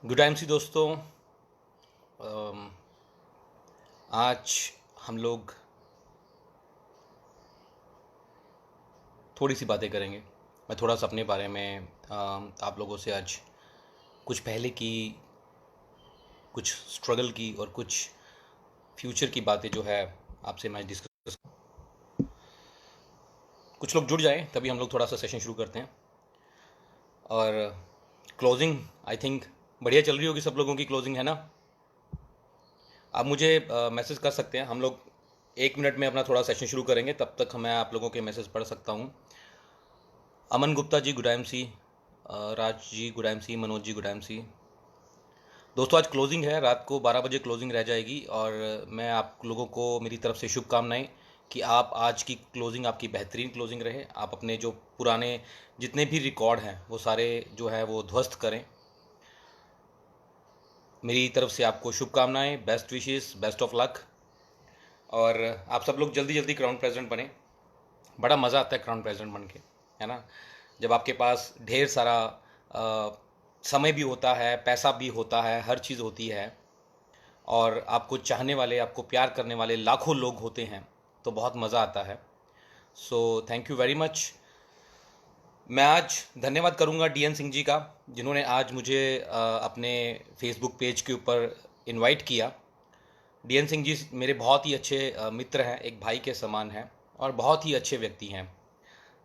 Good time सी दोस्तों। अम, आज हम लोग थोड़ी सी बातें करेंगे। मैं थोड़ा सा अपने बारे में आप लोगों से आज कुछ पहले की, कुछ स्ट्रगल की और कुछ फ्यूचर की बातें जो है आपसे मैं डिस्कस। कुछ लोग जुड़ जाएं तभी हम लोग थोड़ा सा सेशन शुरू करते हैं। और क्लोजिंग आई थिंक बढ़िया चल रही होगी, सब लोगों की क्लोजिंग है ना। आप मुझे मैसेज कर सकते हैं, हम लोग 1 मिनट में अपना थोड़ा सेशन शुरू करेंगे, तब तक मैं आप लोगों के मैसेज पढ़ सकता हूँ। अमन गुप्ता जी गुड टाइम सी, राज जी गुड टाइम सी, मनोज जी गुड टाइम सी। दोस्तों आज क्लोजिंग है, रात को 12 बजे क्लोजिंग रह जाएगी और मैं आप लोगों को मेरी तरफ से शुभकामनाएं कि आप आज की क्लोजिंग आपकी बेहतरीन क्लोजिंग रहे। आप अपने जो पुराने जितने भी रिकॉर्ड हैं वो सारे जो है वो ध्वस्त करें। मेरी तरफ से आपको शुभकामनाएं, best wishes, best of luck. और आप सब लोग जल्दी जल्दी क्राउन प्रेसिडेंट बने। बड़ा मज़ा आता है क्राउन प्रेसिडेंट बन के, है ना। जब आपके पास ढेर सारा समय भी होता है, पैसा भी होता है, हर चीज़ होती है और आपको चाहने वाले, आपको प्यार करने वाले लाखों लोग होते हैं, तो बहुत मज़ा आता है। So thank you very much. मैं आज धन्यवाद करूंगा डीएन सिंह जी का, जिन्होंने आज मुझे अपने फेसबुक पेज के ऊपर इनवाइट किया। डीएन सिंह जी मेरे बहुत ही अच्छे मित्र हैं, एक भाई के समान हैं और बहुत ही अच्छे व्यक्ति हैं।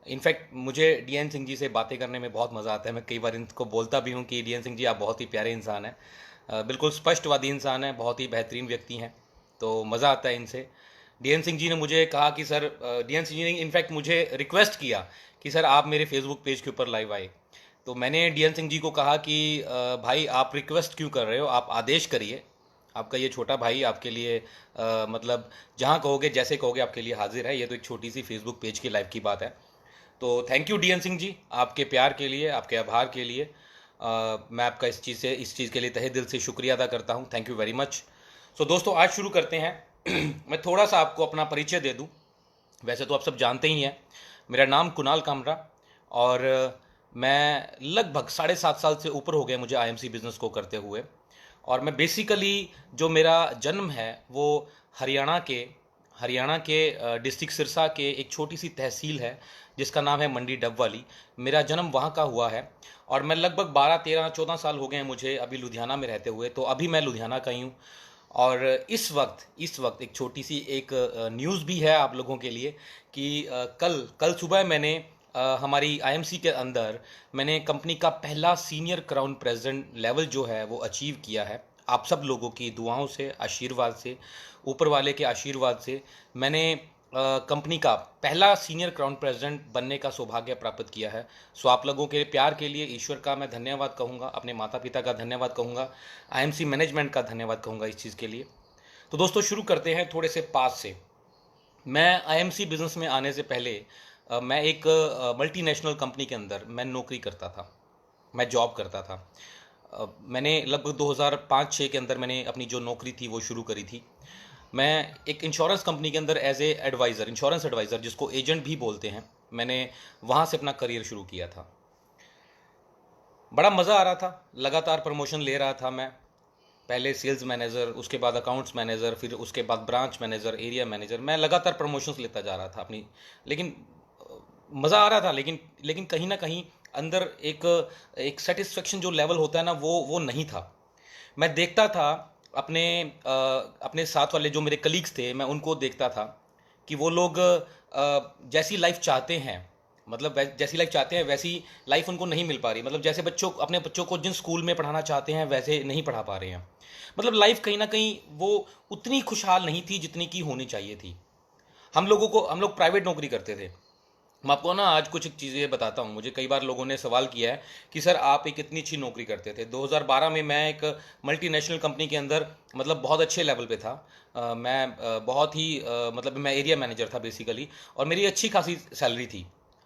इनफैक्ट मुझे डीएन सिंह जी से बातें करने में बहुत मज़ा आता है। मैं कई बार इनको बोलता भी हूँ कि डीएन सिंह जी आप बहुत ही प्यारे इंसान हैं, बिल्कुल स्पष्टवादी इंसान हैं, बहुत ही बेहतरीन व्यक्ति हैं, तो मज़ा आता है इनसे। डीएन सिंह जी ने मुझे कहा कि सर, डीएन सिंह जी ने इनफैक्ट मुझे रिक्वेस्ट किया कि सर आप मेरे फेसबुक पेज के ऊपर लाइव आए। तो मैंने डीएन सिंह जी को कहा कि भाई आप रिक्वेस्ट क्यों कर रहे हो, आप आदेश करिए। आपका ये छोटा भाई आपके लिए मतलब जहाँ कहोगे, जैसे कहोगे, आपके लिए हाजिर है। ये तो एक छोटी सी फेसबुक पेज की लाइव की बात है। तो thank you DN Singh ji, आपके प्यार के लिए, आपके आभार के लिए। मैं आपका इस चीज़ के लिए तहे दिल से शुक्रिया अदा करता हूँ। Thank you very much. So दोस्तों आज शुरू करते हैं। मैं थोड़ा सा आपको अपना परिचय दे दूँ। वैसे तो आप सब जानते ही हैं, मेरा नाम कुणाल कामरा और मैं लगभग 7.5 साल से ऊपर हो गए मुझे आईएमसी बिज़नेस को करते हुए। और मैं बेसिकली, जो मेरा जन्म है वो हरियाणा के डिस्ट्रिक्ट सिरसा के एक छोटी सी तहसील है जिसका नाम है मंडी डबवाली। मेरा जन्म वहाँ का हुआ है और मैं लगभग 12 13 14 साल हो गए हैं मुझे अभी लुधियाना में रहते हुए, तो अभी मैं लुधियाना का ही हूँ। और इस वक्त एक छोटी सी एक न्यूज़ भी है आप लोगों के लिए कि कल कल सुबह मैंने हमारी आईएमसी के अंदर मैंने कंपनी का पहला सीनियर क्राउन प्रेसिडेंट लेवल जो है वो अचीव किया है। आप सब लोगों की दुआओं से, आशीर्वाद से, ऊपर वाले के आशीर्वाद से मैंने कंपनी का पहला सीनियर क्राउन प्रेसिडेंट बनने का सौभाग्य प्राप्त किया है। सो आप लोगों के प्यार के लिए ईश्वर का मैं धन्यवाद कहूँगा, अपने माता पिता का धन्यवाद कहूँगा, आईएमसी मैनेजमेंट का धन्यवाद कहूँगा इस चीज़ के लिए। तो दोस्तों शुरू करते हैं थोड़े से पास से। मैं आईएमसी बिजनेस में आने से पहले मैं एक मल्टीनेशनल कंपनी के अंदर मैं नौकरी करता था, मैं जॉब करता था। मैंने लगभग 2005-6 के अंदर मैंने अपनी जो नौकरी थी वो शुरू करी थी। मैं एक इंश्योरेंस कंपनी के अंदर as a adviser, insurance adviser जिसको एजेंट भी बोलते हैं, मैंने वहाँ से अपना करियर शुरू किया था। बड़ा मज़ा आ रहा था, लगातार प्रमोशन ले रहा था मैं। पहले सेल्स मैनेजर, उसके बाद अकाउंट्स मैनेजर, फिर उसके बाद ब्रांच मैनेजर, एरिया मैनेजर, मैं लगातार प्रमोशंस लेता जा रहा था अपनी। लेकिन मज़ा आ रहा था, लेकिन लेकिन कहीं ना कहीं अंदर एक एक सेटिस्फेक्शन जो लेवल होता है ना, वो नहीं था। मैं देखता था अपने अपने साथ वाले जो मेरे कलीग्स थे, मैं उनको देखता था कि वो लोग जैसी लाइफ चाहते हैं, मतलब जैसी लाइफ चाहते हैं वैसी लाइफ उनको नहीं मिल पा रही। मतलब जैसे बच्चों, अपने बच्चों को जिन स्कूल में पढ़ाना चाहते हैं वैसे नहीं पढ़ा पा रहे हैं। मतलब लाइफ कहीं ना कहीं वो उतनी खुशहाल नहीं थी जितनी की होनी चाहिए थी। हम लोग प्राइवेट नौकरी करते थे। मैं आपको ना आज कुछ एक चीज़ें बताता हूँ। मुझे कई बार लोगों ने सवाल किया है कि सर आप एक इतनी अच्छी नौकरी करते थे। 2012 में मैं एक मल्टीनेशनल कंपनी के अंदर मतलब बहुत अच्छे लेवल पे था। मैं बहुत ही मतलब मैं एरिया मैनेजर था बेसिकली, और मेरी अच्छी खासी सैलरी थी।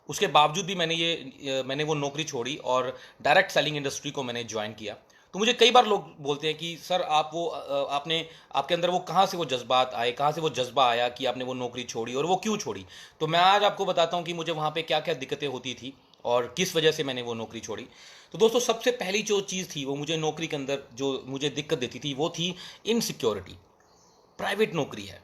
उसके बावजूद भी मैंने वो नौकरी छोड़ी और डायरेक्ट सेलिंग इंडस्ट्री को मैंने ज्वाइन किया। तो मुझे कई बार लोग बोलते हैं कि सर आप वो आपने आपके अंदर वो कहाँ से वो जज्बात आए, कहाँ से वो जज्बा आया कि आपने वो नौकरी छोड़ी और वो क्यों छोड़ी। तो मैं आज आपको बताता हूँ कि मुझे वहाँ पे क्या क्या दिक्कतें होती थी और किस वजह से मैंने वो नौकरी छोड़ी। तो दोस्तों सबसे पहली जो चीज़ थी वो मुझे नौकरी के अंदर जो मुझे दिक्कत देती थी वो थी इनसिक्योरिटी। प्राइवेट नौकरी है,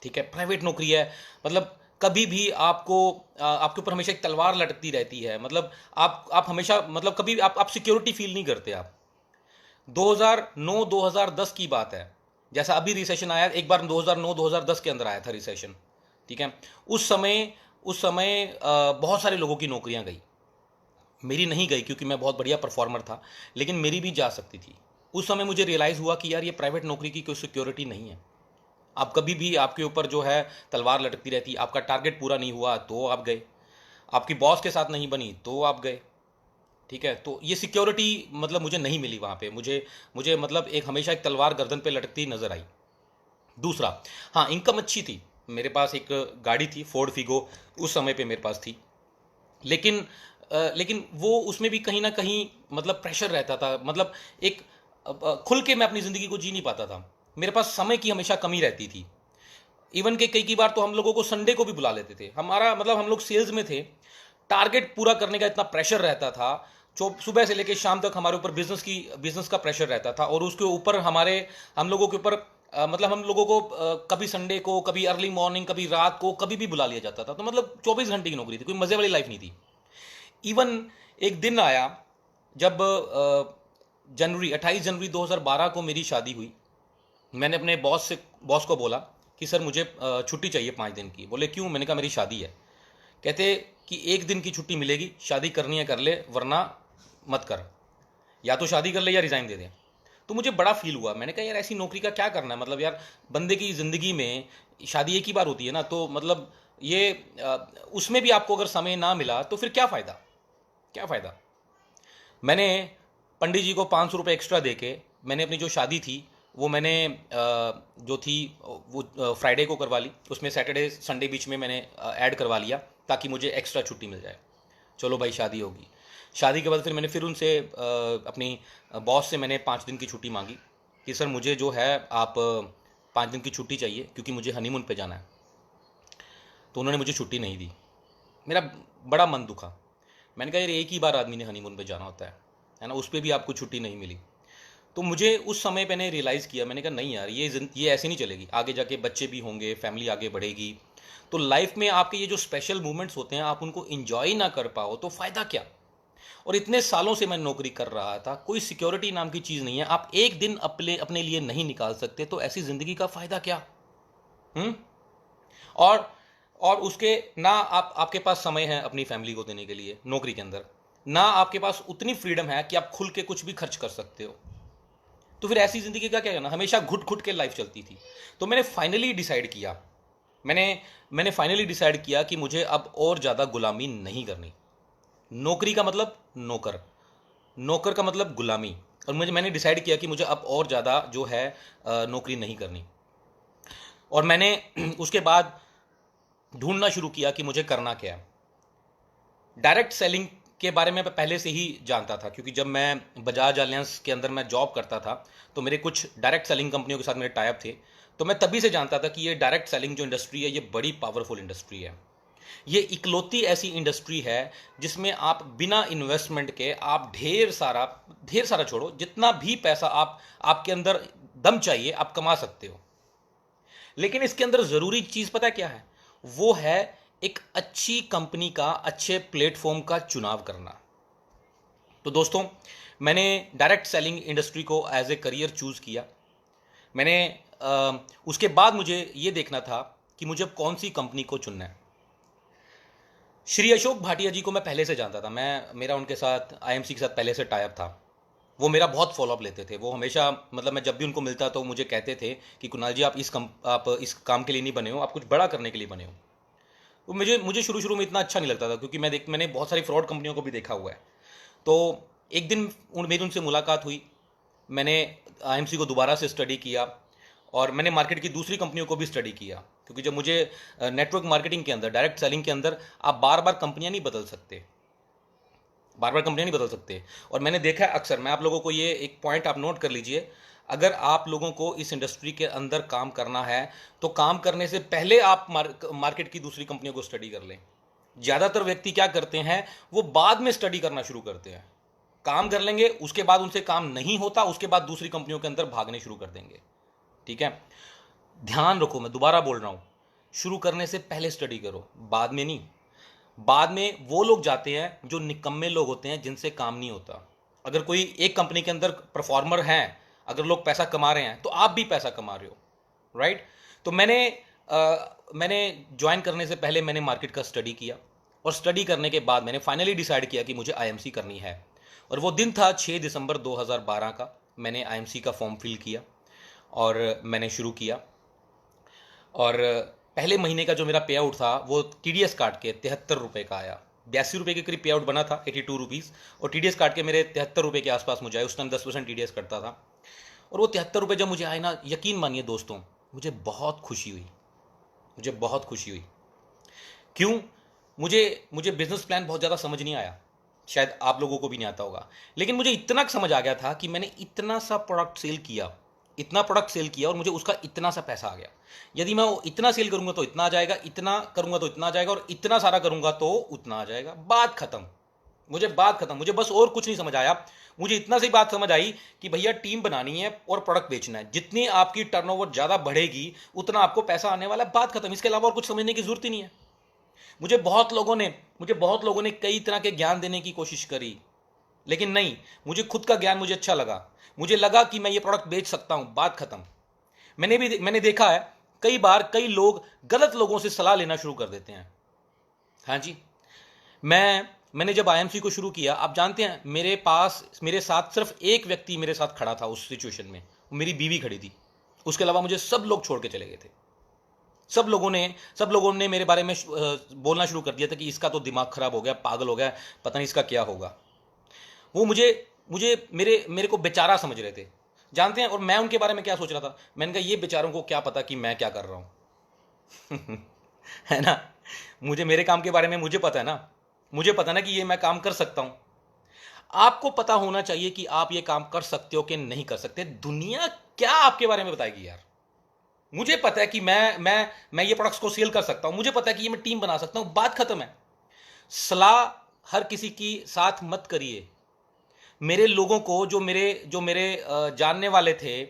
ठीक है, प्राइवेट नौकरी है, मतलब कभी भी आपको आपके ऊपर हमेशा एक तलवार लटकती रहती है। मतलब आप हमेशा, मतलब कभी आप सिक्योरिटी फील नहीं करते आप। 2009-2010 की बात है, जैसा अभी रिसेशन आया, एक बार 2009-2010 के अंदर आया था रिसेशन, ठीक है। उस समय बहुत सारे लोगों की नौकरियां गई। मेरी नहीं गई क्योंकि मैं बहुत बढ़िया परफॉर्मर था, लेकिन मेरी भी जा सकती थी। उस समय मुझे रियलाइज़ हुआ कि यार ये प्राइवेट नौकरी की कोई सिक्योरिटी नहीं है। आप कभी भी, आपके ऊपर जो है तलवार लटकती रहती। आपका टारगेट पूरा नहीं हुआ तो आप गए, आपकी बॉस के साथ नहीं बनी तो आप गए, ठीक है। तो ये सिक्योरिटी मतलब मुझे नहीं मिली वहाँ पे। मुझे मुझे मतलब एक हमेशा एक तलवार गर्दन पे लटकती नजर आई। दूसरा, हाँ, इनकम अच्छी थी। मेरे पास एक गाड़ी थी, फोर्ड फिगो, उस समय पे मेरे पास थी। लेकिन लेकिन वो उसमें भी कहीं ना कहीं मतलब प्रेशर रहता था। मतलब एक खुल के मैं अपनी ज़िंदगी को जी नहीं पाता था। मेरे पास समय की हमेशा कमी रहती थी। इवन के कई बार तो हम लोगों को संडे को भी बुला लेते थे। हमारा मतलब, हम लोग सेल्स में थे, टारगेट पूरा करने का इतना प्रेशर रहता था। जो सुबह से लेकर शाम तक हमारे ऊपर बिजनेस का प्रेशर रहता था, और उसके ऊपर हम लोगों के ऊपर मतलब हम लोगों को कभी संडे को, कभी अर्ली मॉर्निंग, कभी रात को, कभी भी बुला लिया जाता था। तो मतलब 24 घंटे की नौकरी थी, कोई मजे वाली लाइफ नहीं थी। इवन एक दिन आया जब जनवरी 28 जनवरी 2012 को मेरी शादी हुई। मैंने अपने बॉस को बोला कि सर मुझे छुट्टी चाहिए 5 दिन की। बोले क्यों? मैंने कहा मेरी शादी है। कहते कि 1 दिन की छुट्टी मिलेगी, शादी करनी है कर ले, वरना मत कर, या तो शादी कर ले या रिजाइन दे दे। तो मुझे बड़ा फील हुआ। मैंने कहा यार ऐसी नौकरी का क्या करना है, मतलब यार बंदे की ज़िंदगी में शादी एक ही बार होती है ना, तो मतलब ये उसमें भी आपको अगर समय ना मिला तो फिर क्या फ़ायदा, क्या फ़ायदा। मैंने पंडित जी को 500 रुपये एक्स्ट्रा दे के मैंने अपनी जो शादी थी वो मैंने जो थी वो फ्राइडे को करवा ली। उसमें सैटरडे संडे बीच में मैंने ऐड करवा लिया ताकि मुझे एक्स्ट्रा छुट्टी मिल जाए। चलो भाई शादी होगी। शादी के बाद फिर मैंने उनसे अपनी बॉस से मैंने 5 दिन की छुट्टी मांगी कि सर मुझे जो है आप 5 दिन की छुट्टी चाहिए क्योंकि मुझे हनीमून पे जाना है। तो उन्होंने मुझे छुट्टी नहीं दी। मेरा बड़ा मन दुखा। मैंने कहा यार एक ही बार आदमी ने हनीमून पे जाना होता है ना, उस पर भी आपको छुट्टी नहीं मिली। तो मुझे उस समय मैंने रियलाइज़ किया, मैंने कहा नहीं यार, ये ऐसे नहीं चलेगी। आगे जाके बच्चे भी होंगे, फैमिली आगे बढ़ेगी, तो लाइफ में आपके ये जो स्पेशल मोमेंट्स होते हैं आप उनको इंजॉय ना कर पाओ तो फ़ायदा क्या। और इतने सालों से मैं नौकरी कर रहा था, कोई सिक्योरिटी नाम की चीज़ नहीं है। आप एक दिन अपने अपने लिए नहीं निकाल सकते तो ऐसी ज़िंदगी का फ़ायदा क्या। हम्म। और और उसके ना आपके पास समय है अपनी फैमिली को देने के लिए नौकरी के अंदर, ना आपके पास उतनी फ्रीडम है कि आप खुल के कुछ भी खर्च कर सकते हो। तो फिर ऐसी ज़िंदगी का क्या करना। हमेशा घुट घुट के लाइफ चलती थी। तो मैंने मैंने फाइनली डिसाइड किया कि मुझे अब और ज़्यादा गुलामी नहीं करनी। नौकरी का मतलब नौकर, नौकर का मतलब गुलामी। और मैंने डिसाइड किया कि मुझे अब और ज़्यादा जो है नौकरी नहीं करनी। और मैंने उसके बाद ढूंढना शुरू किया कि मुझे करना क्या है। डायरेक्ट सेलिंग के बारे में मैं पहले से ही जानता था, क्योंकि जब मैं बजाज अलियांस के अंदर मैं जॉब करता था तो मेरे कुछ डायरेक्ट सेलिंग कंपनियों के साथ मेरे टाई अप थे। तो मैं तभी से जानता था कि ये डायरेक्ट सेलिंग जो इंडस्ट्री है ये बड़ी पावरफुल इंडस्ट्री है। ये इकलौती ऐसी इंडस्ट्री है जिसमें आप बिना इन्वेस्टमेंट के आप ढेर सारा छोड़ो, जितना भी पैसा आपके अंदर दम चाहिए आप कमा सकते हो। लेकिन इसके अंदर ज़रूरी चीज़ पता है क्या है? वो है एक अच्छी कंपनी का, अच्छे प्लेटफॉर्म का चुनाव करना। तो दोस्तों, मैंने डायरेक्ट सेलिंग इंडस्ट्री को एज ए करियर चूज़ किया। मैंने उसके बाद मुझे ये देखना था कि मुझे कौन सी कंपनी को चुनना है। श्री अशोक भाटिया जी को मैं पहले से जानता था। मेरा उनके साथ आईएमसी के साथ पहले से टाई अप था। वो मेरा बहुत फॉलोअप लेते थे। वो हमेशा, मतलब मैं जब भी उनको मिलता तो मुझे कहते थे कि कुणाल जी आप इस काम के लिए नहीं बने हो, आप कुछ बड़ा करने के लिए बने हो। तो मुझे शुरू शुरू में इतना अच्छा नहीं लगता था, क्योंकि मैंने बहुत सारी फ्रॉड कंपनियों को भी देखा हुआ है। तो एक दिन मेरी उनसे मुलाकात हुई। मैंने आईएमसी को दोबारा से स्टडी किया और मैंने मार्केट की दूसरी कंपनियों को भी स्टडी किया, क्योंकि जब मुझे नेटवर्क मार्केटिंग के अंदर, डायरेक्ट सेलिंग के अंदर आप बार बार कंपनियां नहीं बदल सकते, बार बार कंपनियां नहीं बदल सकते। और मैंने देखा है अक्सर, मैं आप लोगों को ये एक पॉइंट आप नोट कर लीजिए, अगर आप लोगों को इस इंडस्ट्री के अंदर काम करना है तो काम करने से पहले आप मार्केट की दूसरी कंपनियों को स्टडी कर लें। ज़्यादातर व्यक्ति क्या करते हैं, वो बाद में स्टडी करना शुरू करते हैं। काम कर लेंगे, उसके बाद उनसे काम नहीं होता, उसके बाद दूसरी कंपनियों के अंदर भागने शुरू कर देंगे। ठीक है, ध्यान रखो, मैं दोबारा बोल रहा हूं, शुरू करने से पहले स्टडी करो, बाद में नहीं। बाद में वो लोग जाते हैं जो निकम्मे लोग होते हैं, जिनसे काम नहीं होता। अगर कोई एक कंपनी के अंदर परफॉर्मर हैं, अगर लोग पैसा कमा रहे हैं, तो आप भी पैसा कमा रहे हो, राइट। तो मैंने ज्वाइन करने से पहले मैंने मार्केट का स्टडी किया, और स्टडी करने के बाद मैंने फाइनली डिसाइड किया कि मुझे आईएमसी करनी है। और वो दिन था 6 दिसंबर 2012 का। मैंने आईएमसी का फॉर्म फिल किया और मैंने शुरू किया। और पहले महीने का जो मेरा पे आउट था वो टीडीएस काट के 73 रुपये का आया। 82 रुपये के करीब पे आउट बना था, 82 रुपीज़, और टीडीएस काट के मेरे 73 रुपये के आसपास मुझे आए। उस टाइम 10% टीडीएस कटता था। और वो 73 रुपये जब मुझे आए ना, यकीन मानिए दोस्तों, मुझे बहुत खुशी हुई, मुझे बहुत खुशी हुई। क्यों? मुझे बिजनेस प्लान बहुत ज़्यादा समझ नहीं आया, शायद आप लोगों को भी नहीं आता होगा, लेकिन मुझे इतना समझ आ गया था कि मैंने इतना सा प्रोडक्ट सेल किया, इतना प्रोडक्ट सेल किया, और मुझे उसका इतना सा पैसा आ गया। यदि मैं इतना सेल करूंगा तो इतना आ जाएगा, इतना करूंगा तो इतना आ जाएगा, और इतना सारा करूंगा तो उतना आ जाएगा। बात खत्म। मुझे बस और कुछ नहीं समझ आया। मुझे इतना सी बात समझ आई कि भैया टीम बनानी है और प्रोडक्ट बेचना है। जितनी आपकी टर्नओवर ज़्यादा बढ़ेगी उतना आपको पैसा आने वाला है। बात खत्म। इसके अलावा और कुछ समझने की जरूरत ही नहीं है। मुझे बहुत लोगों ने कई तरह के ज्ञान देने की कोशिश करी, लेकिन नहीं, मुझे खुद का ज्ञान मुझे अच्छा लगा। मुझे लगा कि मैं ये प्रोडक्ट बेच सकता हूं। बात खत्म। मैंने देखा है कई बार कई लोग गलत लोगों से सलाह लेना शुरू कर देते हैं। हाँ जी, मैंने जब आईएमसी को शुरू किया, आप जानते हैं, मेरे साथ सिर्फ एक व्यक्ति मेरे साथ खड़ा था उस सिचुएशन में, मेरी बीवी खड़ी थी। उसके अलावा मुझे सब लोग छोड़ के चले गए थे। सब लोगों ने मेरे बारे में बोलना शुरू कर दिया था कि इसका तो दिमाग खराब हो गया, पागल हो गया, पता नहीं इसका क्या होगा। वो मेरे को बेचारा समझ रहे थे, जानते हैं। और मैं उनके बारे में क्या सोच रहा था, मैंने कहा ये बेचारों को क्या पता कि मैं क्या कर रहा हूं। है ना। मुझे मेरे काम के बारे में मुझे पता है ना, मुझे पता ना कि ये मैं काम कर सकता हूं। आपको पता होना चाहिए कि आप ये काम कर सकते हो कि नहीं कर सकते। दुनिया क्या आपके बारे में बताएगी यार। मुझे पता है कि मैं ये प्रोडक्ट्स को सेल कर सकता हूं, मुझे पता है कि ये मैं टीम बना सकता हूं। बात खत्म है। सलाह हर किसी की साथ मत करिए। मेरे लोगों को जो मेरे जानने वाले थे,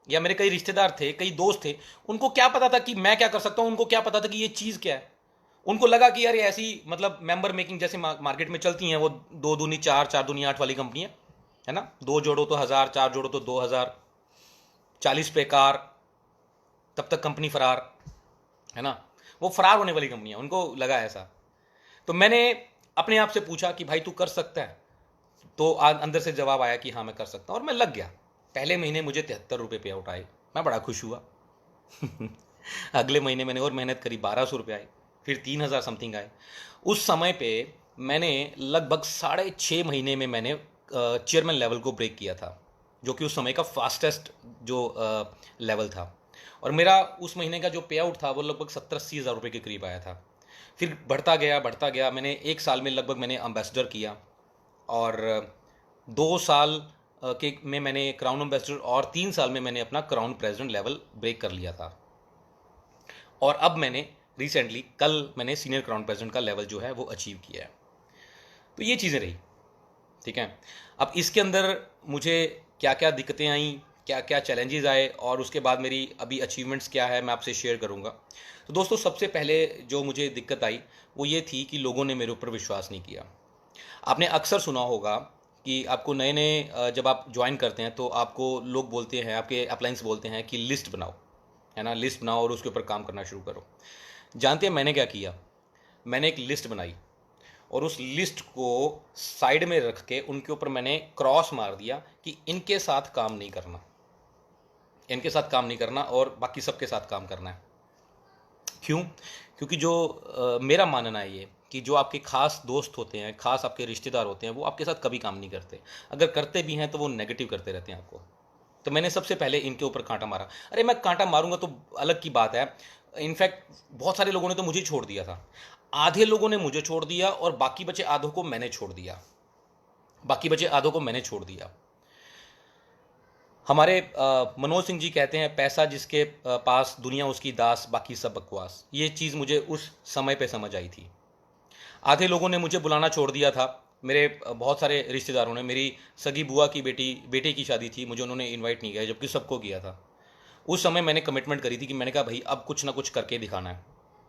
या मेरे कई रिश्तेदार थे, कई दोस्त थे, उनको क्या पता था कि मैं क्या कर सकता हूं, उनको क्या पता था कि ये चीज़ क्या है। उनको लगा कि यार ये ऐसी, मतलब मेंबर मेकिंग जैसे मार्केट में चलती हैं, वो 2 दूनी 4, 4 दूनी 8 वाली कंपनियां, है ना। 2 जोड़ो तो 1000, 4 जोड़ो तो 2000, 40 पे कार, तब तक कंपनी फरार, है ना। वो फरार होने वाली कंपनियां, उनको लगा ऐसा। तो मैंने अपने आप से पूछा कि भाई तू कर सकता है? तो अंदर से जवाब आया कि हाँ मैं कर सकता हूँ, और मैं लग गया। पहले महीने मुझे 73 रुपये पे आउट आए, मैं बड़ा खुश हुआ। अगले महीने मैंने और मेहनत करी, 1200 रुपये आए, फिर 3000 समथिंग आए। उस समय पे मैंने लगभग 6.5 महीने में मैंने चेयरमैन लेवल को ब्रेक किया था, जो कि उस समय का फास्टेस्ट जो लेवल था। और मेरा उस महीने का जो पे आउट था वो लगभग 70-80 हज़ार रुपये के करीब आया था। फिर बढ़ता गया। मैंने 1 साल में लगभग मैंने एम्बेसडर किया, और 2 साल में मैंने क्राउन एम्बेसडर, और 3 साल में मैंने अपना क्राउन प्रेसिडेंट लेवल ब्रेक कर लिया था। और अब मैंने रिसेंटली कल मैंने सीनियर क्राउन प्रेसिडेंट का लेवल जो है वो अचीव किया है। तो ये चीज़ें रही, ठीक है। अब इसके अंदर मुझे क्या क्या दिक्कतें आई, क्या क्या चैलेंजेस आए, और उसके बाद मेरी अभी अचीवमेंट्स क्या है, मैं आपसे शेयर करूंगा। तो दोस्तों, सबसे पहले जो मुझे दिक्कत आई वो ये थी कि लोगों ने मेरे ऊपर विश्वास नहीं किया। आपने अक्सर सुना होगा कि आपको नए नए जब आप ज्वाइन करते हैं तो आपको लोग बोलते हैं, आपके अपलाइंस बोलते हैं कि लिस्ट बनाओ, है ना, लिस्ट बनाओ और उसके ऊपर काम करना शुरू करो। जानते हैं मैंने क्या किया? मैंने एक लिस्ट बनाई, और उस लिस्ट को साइड में रख के उनके ऊपर मैंने क्रॉस मार दिया कि इनके साथ काम नहीं करना, इनके साथ काम नहीं करना, और बाकी सबके साथ काम करना है। क्यों? क्योंकि जो मेरा मानना है ये कि जो आपके खास दोस्त होते हैं, खास आपके रिश्तेदार होते हैं, वो आपके साथ कभी काम नहीं करते। अगर करते भी हैं तो वो नेगेटिव करते रहते हैं आपको। तो मैंने सबसे पहले इनके ऊपर कांटा मारा। अरे मैं कांटा मारूंगा तो अलग की बात है। इनफैक्ट बहुत सारे लोगों ने तो मुझे छोड़ दिया था। आधे लोगों ने मुझे छोड़ दिया, और बाकी बचे आधों को मैंने छोड़ दिया। हमारे मनोज सिंह जी कहते हैं, पैसा जिसके पास दुनिया उसकी दास, बाकी सब बकवास। ये चीज़ मुझे उस समय पे समझ आई थी। आधे लोगों ने मुझे बुलाना छोड़ दिया था मेरे बहुत सारे रिश्तेदारों ने, मेरी सगी बुआ की बेटे की शादी थी, मुझे उन्होंने इनवाइट नहीं किया, जबकि सबको किया था। उस समय मैंने कमिटमेंट करी थी कि मैंने कहा भाई अब कुछ ना कुछ करके दिखाना है,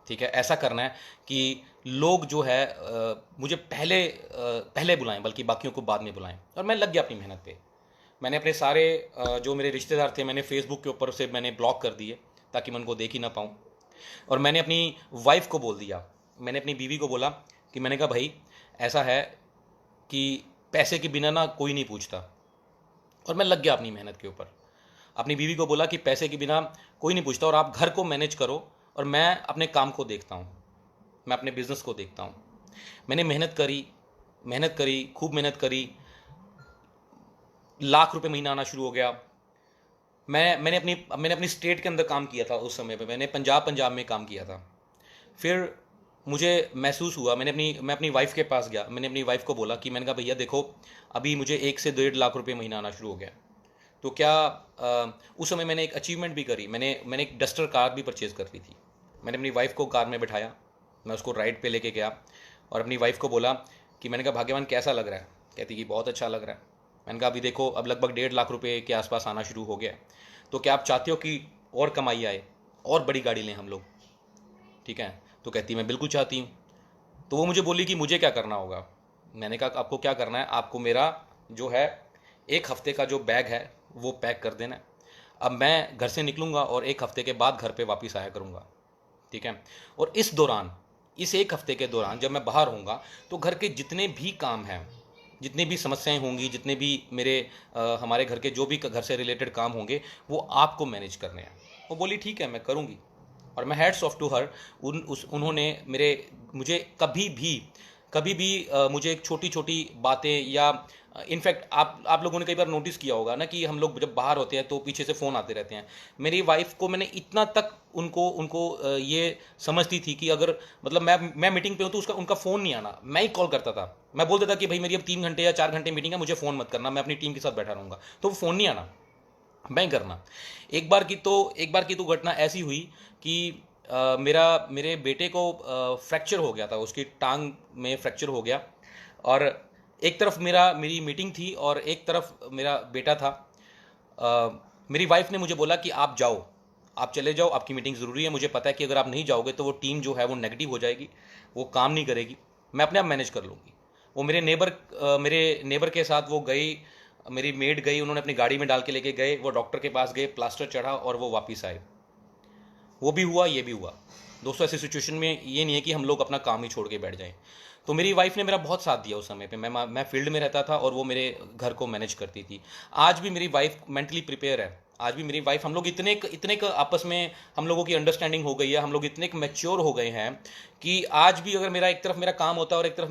ठीक है, ऐसा करना है कि लोग जो है मुझे पहले बुलाएं, बल्कि बाकियों को बाद में बुलाएं। और मैं लग गया अपनी मेहनत पे। मैंने अपने सारे जो मेरे रिश्तेदार थे, मैंने फेसबुक के ऊपर से मैंने ब्लॉक कर दिए, ताकि मैं उनको देख ही ना पाऊँ। और मैंने अपनी वाइफ को बोल दिया, मैंने अपनी बीवी को बोला कि मैंने कहा भाई ऐसा है कि पैसे के बिना ना कोई नहीं पूछता। और मैं लग गया अपनी मेहनत के ऊपर। अपनी बीवी को बोला कि पैसे के बिना कोई नहीं पूछता, और आप घर को मैनेज करो और मैं अपने काम को देखता हूँ, मैं अपने बिजनेस को देखता हूँ। मैंने मेहनत करी, खूब मेहनत करी। लाख रुपए महीना आना शुरू हो गया। मैंने अपनी स्टेट के अंदर काम किया था। उस समय पे मैंने पंजाब में काम किया था। फिर मुझे महसूस हुआ, मैं अपनी वाइफ के पास गया, मैंने अपनी वाइफ को बोला कि मैंने कहा भैया देखो, अभी मुझे 1 से 1.5 लाख रुपए महीना आना शुरू हो गया। तो क्या उस समय मैंने एक अचीवमेंट भी करी, मैंने एक डस्टर कार भी परचेज़ कर ली थी। मैंने अपनी वाइफ को कार में बिठाया, मैं उसको राइड पे लेके गया और अपनी वाइफ को बोला कि मैंने कहा भाग्यवान कैसा लग रहा है? कहती कि बहुत अच्छा लग रहा है। मैंने कहा अभी देखो, अब लगभग 1.5 लाख रुपए के आसपास आना शुरू हो गया है, तो क्या आप चाहते हो कि और कमाई आए और बड़ी गाड़ी लें हम लोग, ठीक है? तो कहती मैं बिल्कुल चाहती हूँ। तो वो मुझे बोली कि मुझे क्या करना होगा? मैंने कहा आपको क्या करना है, आपको मेरा जो है 1 हफ्ते का जो बैग है वो पैक कर देना है। अब मैं घर से निकलूँगा और 1 हफ्ते के बाद घर पे वापस आया करूँगा, ठीक है? और इस 1 हफ्ते के दौरान जब मैं बाहर होऊंगा, तो घर के जितने भी काम हैं, जितनी भी समस्याएं होंगी, जितने भी हमारे घर के जो भी घर से रिलेटेड काम होंगे, वो आपको मैनेज करने हैं। वो बोली ठीक है, मैं करूँगी। और मैं हैट्स ऑफ टू हर, उन्होंने मुझे कभी भी मुझे एक छोटी छोटी बातें, या इनफैक्ट आप लोगों ने कई बार नोटिस किया होगा ना कि हम लोग जब बाहर होते हैं तो पीछे से फ़ोन आते रहते हैं। मेरी वाइफ को मैंने इतना तक उनको ये समझती थी कि अगर मतलब मैं मीटिंग पे हूँ तो उसका उनका फ़ोन नहीं आना, मैं ही कॉल करता था। मैं बोल देता कि भाई मेरी अब 3 घंटे या 4 घंटे मीटिंग है, मुझे फ़ोन मत करना, मैं अपनी टीम के साथ बैठा रहूँगा। तो वो फ़ोन नहीं आना, मैं ही करना। एक बार की तो घटना ऐसी हुई कि मेरे बेटे को फ्रैक्चर हो गया था, उसकी टांग में फ्रैक्चर हो गया। और एक तरफ मेरी मीटिंग थी और एक तरफ मेरा बेटा था। मेरी वाइफ ने मुझे बोला कि आप जाओ, आप चले जाओ, आपकी मीटिंग ज़रूरी है, मुझे पता है कि अगर आप नहीं जाओगे तो वो टीम जो है वो नेगेटिव हो जाएगी, वो काम नहीं करेगी, मैं अपने आप मैनेज कर लूँगी। वो मेरे नेबर के साथ वो गई, मेरी मेड गई, उन्होंने अपनी गाड़ी में डाल के लेके गए, वो डॉक्टर के पास गए, प्लास्टर चढ़ा और वो वापस आए। वो भी हुआ, ये भी हुआ। दोस्तों ऐसी सिचुएशन में ये नहीं है कि हम लोग अपना काम ही छोड़ के बैठ जाएं। तो मेरी वाइफ ने मेरा बहुत साथ दिया उस समय पे। मैं फील्ड में रहता था और वो मेरे घर को मैनेज करती थी। आज भी मेरी वाइफ मेंटली प्रिपेयर है। आज भी मेरी वाइफ, हम लोग इतने आपस में हम लोगों की अंडरस्टैंडिंग हो गई है, हम लोग इतने मैच्योर हो गए हैं कि आज भी अगर एक तरफ मेरा काम होता है और एक तरफ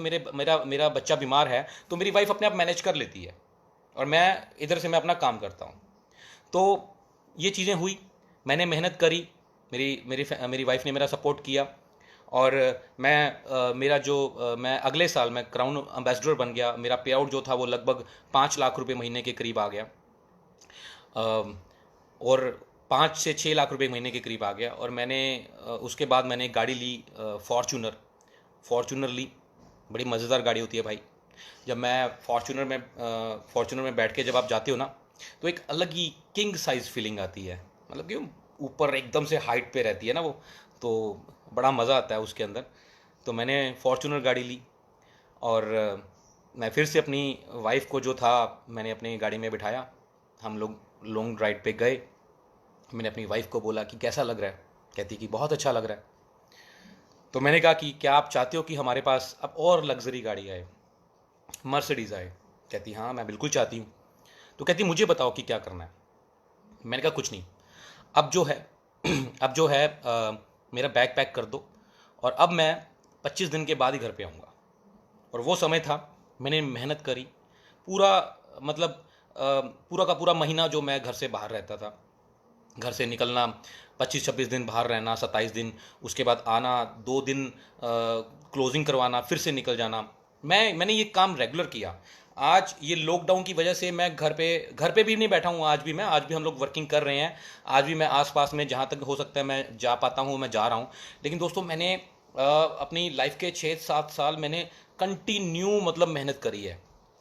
मेरा बच्चा बीमार है, तो मेरी वाइफ अपने आप मैनेज कर लेती है और मैं इधर से मैं अपना काम करता हूँ। तो ये चीज़ें हुई, मैंने मेहनत करी, मेरी वाइफ ने मेरा सपोर्ट किया। और मैं अगले साल मैं क्राउन एम्बेसडर बन गया। मेरा पे आउट जो था वो लगभग 5 लाख रुपए महीने के करीब आ गया। और 5 से 6 लाख रुपए महीने के करीब आ गया। और उसके बाद मैंने एक गाड़ी ली, फॉर्चूनर ली। बड़ी मज़ेदार गाड़ी होती है भाई। जब मैं फॉर्चूनर में बैठ के जब आप जाते हो ना, तो एक अलग ही किंग साइज़ फीलिंग आती है। मतलब कि ऊपर एकदम से हाइट पे रहती है ना वो, तो बड़ा मज़ा आता है उसके अंदर। तो मैंने फॉर्चूनर गाड़ी ली और मैं फिर से अपनी वाइफ को जो था मैंने अपनी गाड़ी में बिठाया। हम लोग लॉन्ग ड्राइव पे गए। मैंने अपनी वाइफ को बोला कि कैसा लग रहा है? कहती कि बहुत अच्छा लग रहा है। तो मैंने कहा कि क्या आप चाहते हो कि हमारे पास अब और लग्जरी गाड़ी आए, मर्सिडीज़ आए? कहती हाँ मैं बिल्कुल चाहती हूँ। तो कहती मुझे बताओ कि क्या करना है। मैंने कहा कुछ नहीं, अब जो है मेरा बैग पैक कर दो और अब मैं 25 दिन के बाद ही घर पे आऊँगा। और वो समय था, मैंने मेहनत करी पूरा, मतलब पूरा का पूरा महीना जो मैं घर से बाहर रहता था, घर से निकलना, 25-26 दिन बाहर रहना, 27 दिन, उसके बाद आना, 2 दिन क्लोजिंग करवाना, फिर से निकल जाना। मैंने ये काम रेगुलर किया। आज ये लॉकडाउन की वजह से मैं घर पे भी नहीं बैठा हूँ। आज भी हम लोग वर्किंग कर रहे हैं। आज भी मैं आसपास में जहाँ तक हो सकता है मैं जा पाता हूँ, मैं जा रहा हूँ। लेकिन दोस्तों मैंने अपनी लाइफ के 6-7 साल मैंने कंटिन्यू मतलब मेहनत करी है,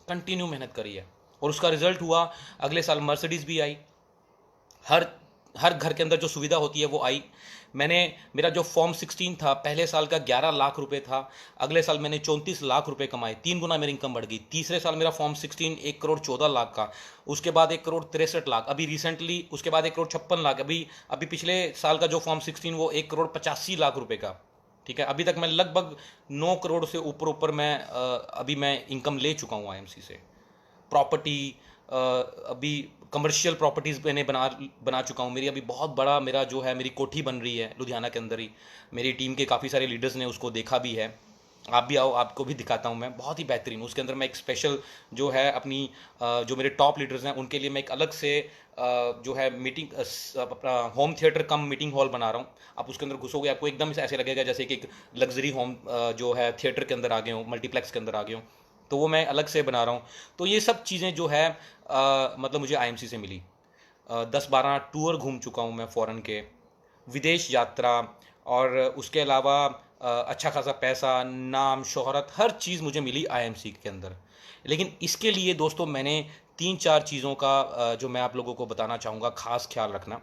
कंटिन्यू मेहनत करी है, और उसका रिजल्ट हुआ। अगले साल मर्सिडीज़ भी आई, हर हर घर के अंदर जो सुविधा होती है वो आई। मैंने, मेरा जो फॉर्म 16 था, पहले साल का 11 लाख रुपए था, अगले साल मैंने 34 लाख रुपए कमाए, 3 गुना मेरी इनकम बढ़ गई। तीसरे साल मेरा फॉर्म 16 1 करोड़ 14 लाख का, उसके बाद 1 करोड़ 63 लाख, अभी रिसेंटली उसके बाद 1 करोड़ 56 लाख, अभी अभी पिछले साल का जो फॉर्म 16 वो 1 करोड़ 85 लाख रुपए का। ठीक है, अभी तक मैं लगभग 9 करोड़ से ऊपर ऊपर मैं अभी मैं इनकम ले चुका हूँ आईएमसी से। प्रॉपर्टी, अभी कमर्शियल प्रॉपर्टीज़ मैंने बना चुका हूँ। मेरी अभी बहुत बड़ा मेरा जो है, मेरी कोठी बन रही है लुधियाना के अंदर ही। मेरी टीम के काफ़ी सारे लीडर्स ने उसको देखा भी है। आप भी आओ, आपको भी दिखाता हूँ मैं, बहुत ही बेहतरीन। उसके अंदर मैं एक स्पेशल जो है अपनी जो मेरे टॉप लीडर्स हैं उनके लिए मैं एक अलग से जो है मीटिंग, अपना होम थिएटर कम मीटिंग हॉल बना रहा हूँ। आप उसके अंदर घुसोगे, आपको एकदम से ऐसे लगेगा जैसे कि एक लग्जरी होम जो है थिएटर के अंदर आ गए हो, मल्टीप्लेक्स के अंदर आ गए हो। तो वो मैं अलग से बना रहा हूँ। तो ये सब चीज़ें जो है मतलब मुझे आईएमसी से मिली। 10-12 टूर घूम चुका हूँ मैं फ़ॉरेन के, विदेश यात्रा, और उसके अलावा अच्छा खासा पैसा, नाम, शोहरत, हर चीज़ मुझे मिली आईएमसी के अंदर। लेकिन इसके लिए दोस्तों मैंने 3-4 चीज़ों का जो मैं आप लोगों को बताना चाहूँगा, ख़ास ख्याल रखना।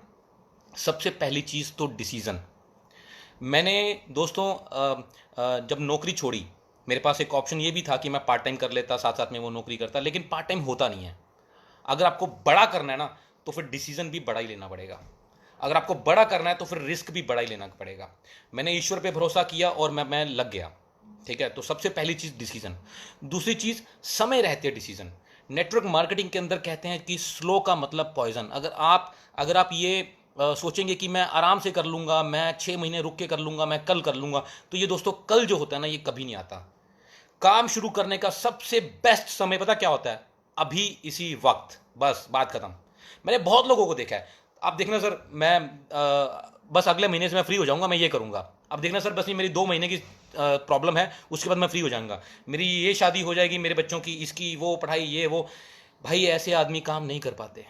सबसे पहली चीज़ तो डिसीज़न। मैंने दोस्तों जब नौकरी छोड़ी, मेरे पास एक ऑप्शन ये भी था कि मैं पार्ट टाइम कर लेता, साथ साथ में वो नौकरी करता, लेकिन पार्ट टाइम होता नहीं है। अगर आपको बड़ा करना है ना, तो फिर डिसीजन भी बड़ा ही लेना पड़ेगा। अगर आपको बड़ा करना है तो फिर रिस्क भी बड़ा ही लेना पड़ेगा। मैंने ईश्वर पे भरोसा किया और मैं लग गया। ठीक है, तो सबसे पहली चीज़ डिसीजन। दूसरी चीज़, समय रहते डिसीजन। नेटवर्क मार्केटिंग के अंदर कहते हैं कि स्लो का मतलब पॉइजन। अगर आप ये सोचेंगे कि मैं आराम से कर लूँगा, मैं 6 महीने रुक के कर लूँगा, मैं कल कर लूँगा, तो ये दोस्तों कल जो होता है ना, ये कभी नहीं आता। काम शुरू करने का सबसे बेस्ट समय पता क्या होता है? अभी, इसी वक्त, बस बात खत्म। मैंने बहुत लोगों को देखा है। आप देखना सर, मैं बस अगले महीने से मैं फ्री हो जाऊंगा, मैं ये करूंगा। अब देखना सर, बस ये मेरी 2 महीने की प्रॉब्लम है, उसके बाद मैं फ्री हो जाऊंगा, मेरी ये शादी हो जाएगी, मेरे बच्चों की, इसकी वो पढ़ाई, ये वो। भाई ऐसे आदमी काम नहीं कर पाते,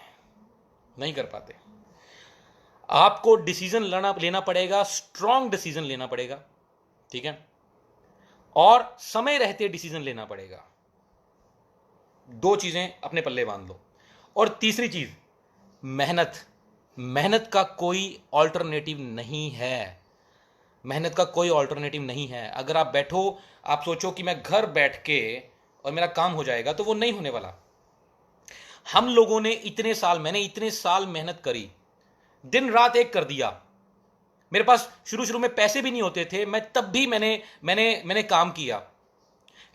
नहीं कर पाते। आपको डिसीजन लेना पड़ेगा, स्ट्रांग डिसीजन लेना पड़ेगा। ठीक है, और समय रहते डिसीजन लेना पड़ेगा। 2 चीजें अपने पल्ले बांध लो। और तीसरी चीज, मेहनत। मेहनत का कोई ऑल्टरनेटिव नहीं है। मेहनत का कोई ऑल्टरनेटिव नहीं है। अगर आप बैठो, आप सोचो कि मैं घर बैठ के और मेरा काम हो जाएगा, तो वो नहीं होने वाला। हम लोगों ने मैंने इतने साल मेहनत करी, दिन रात एक कर दिया। मेरे पास शुरू शुरू में पैसे भी नहीं होते थे, मैं तब भी मैंने काम किया।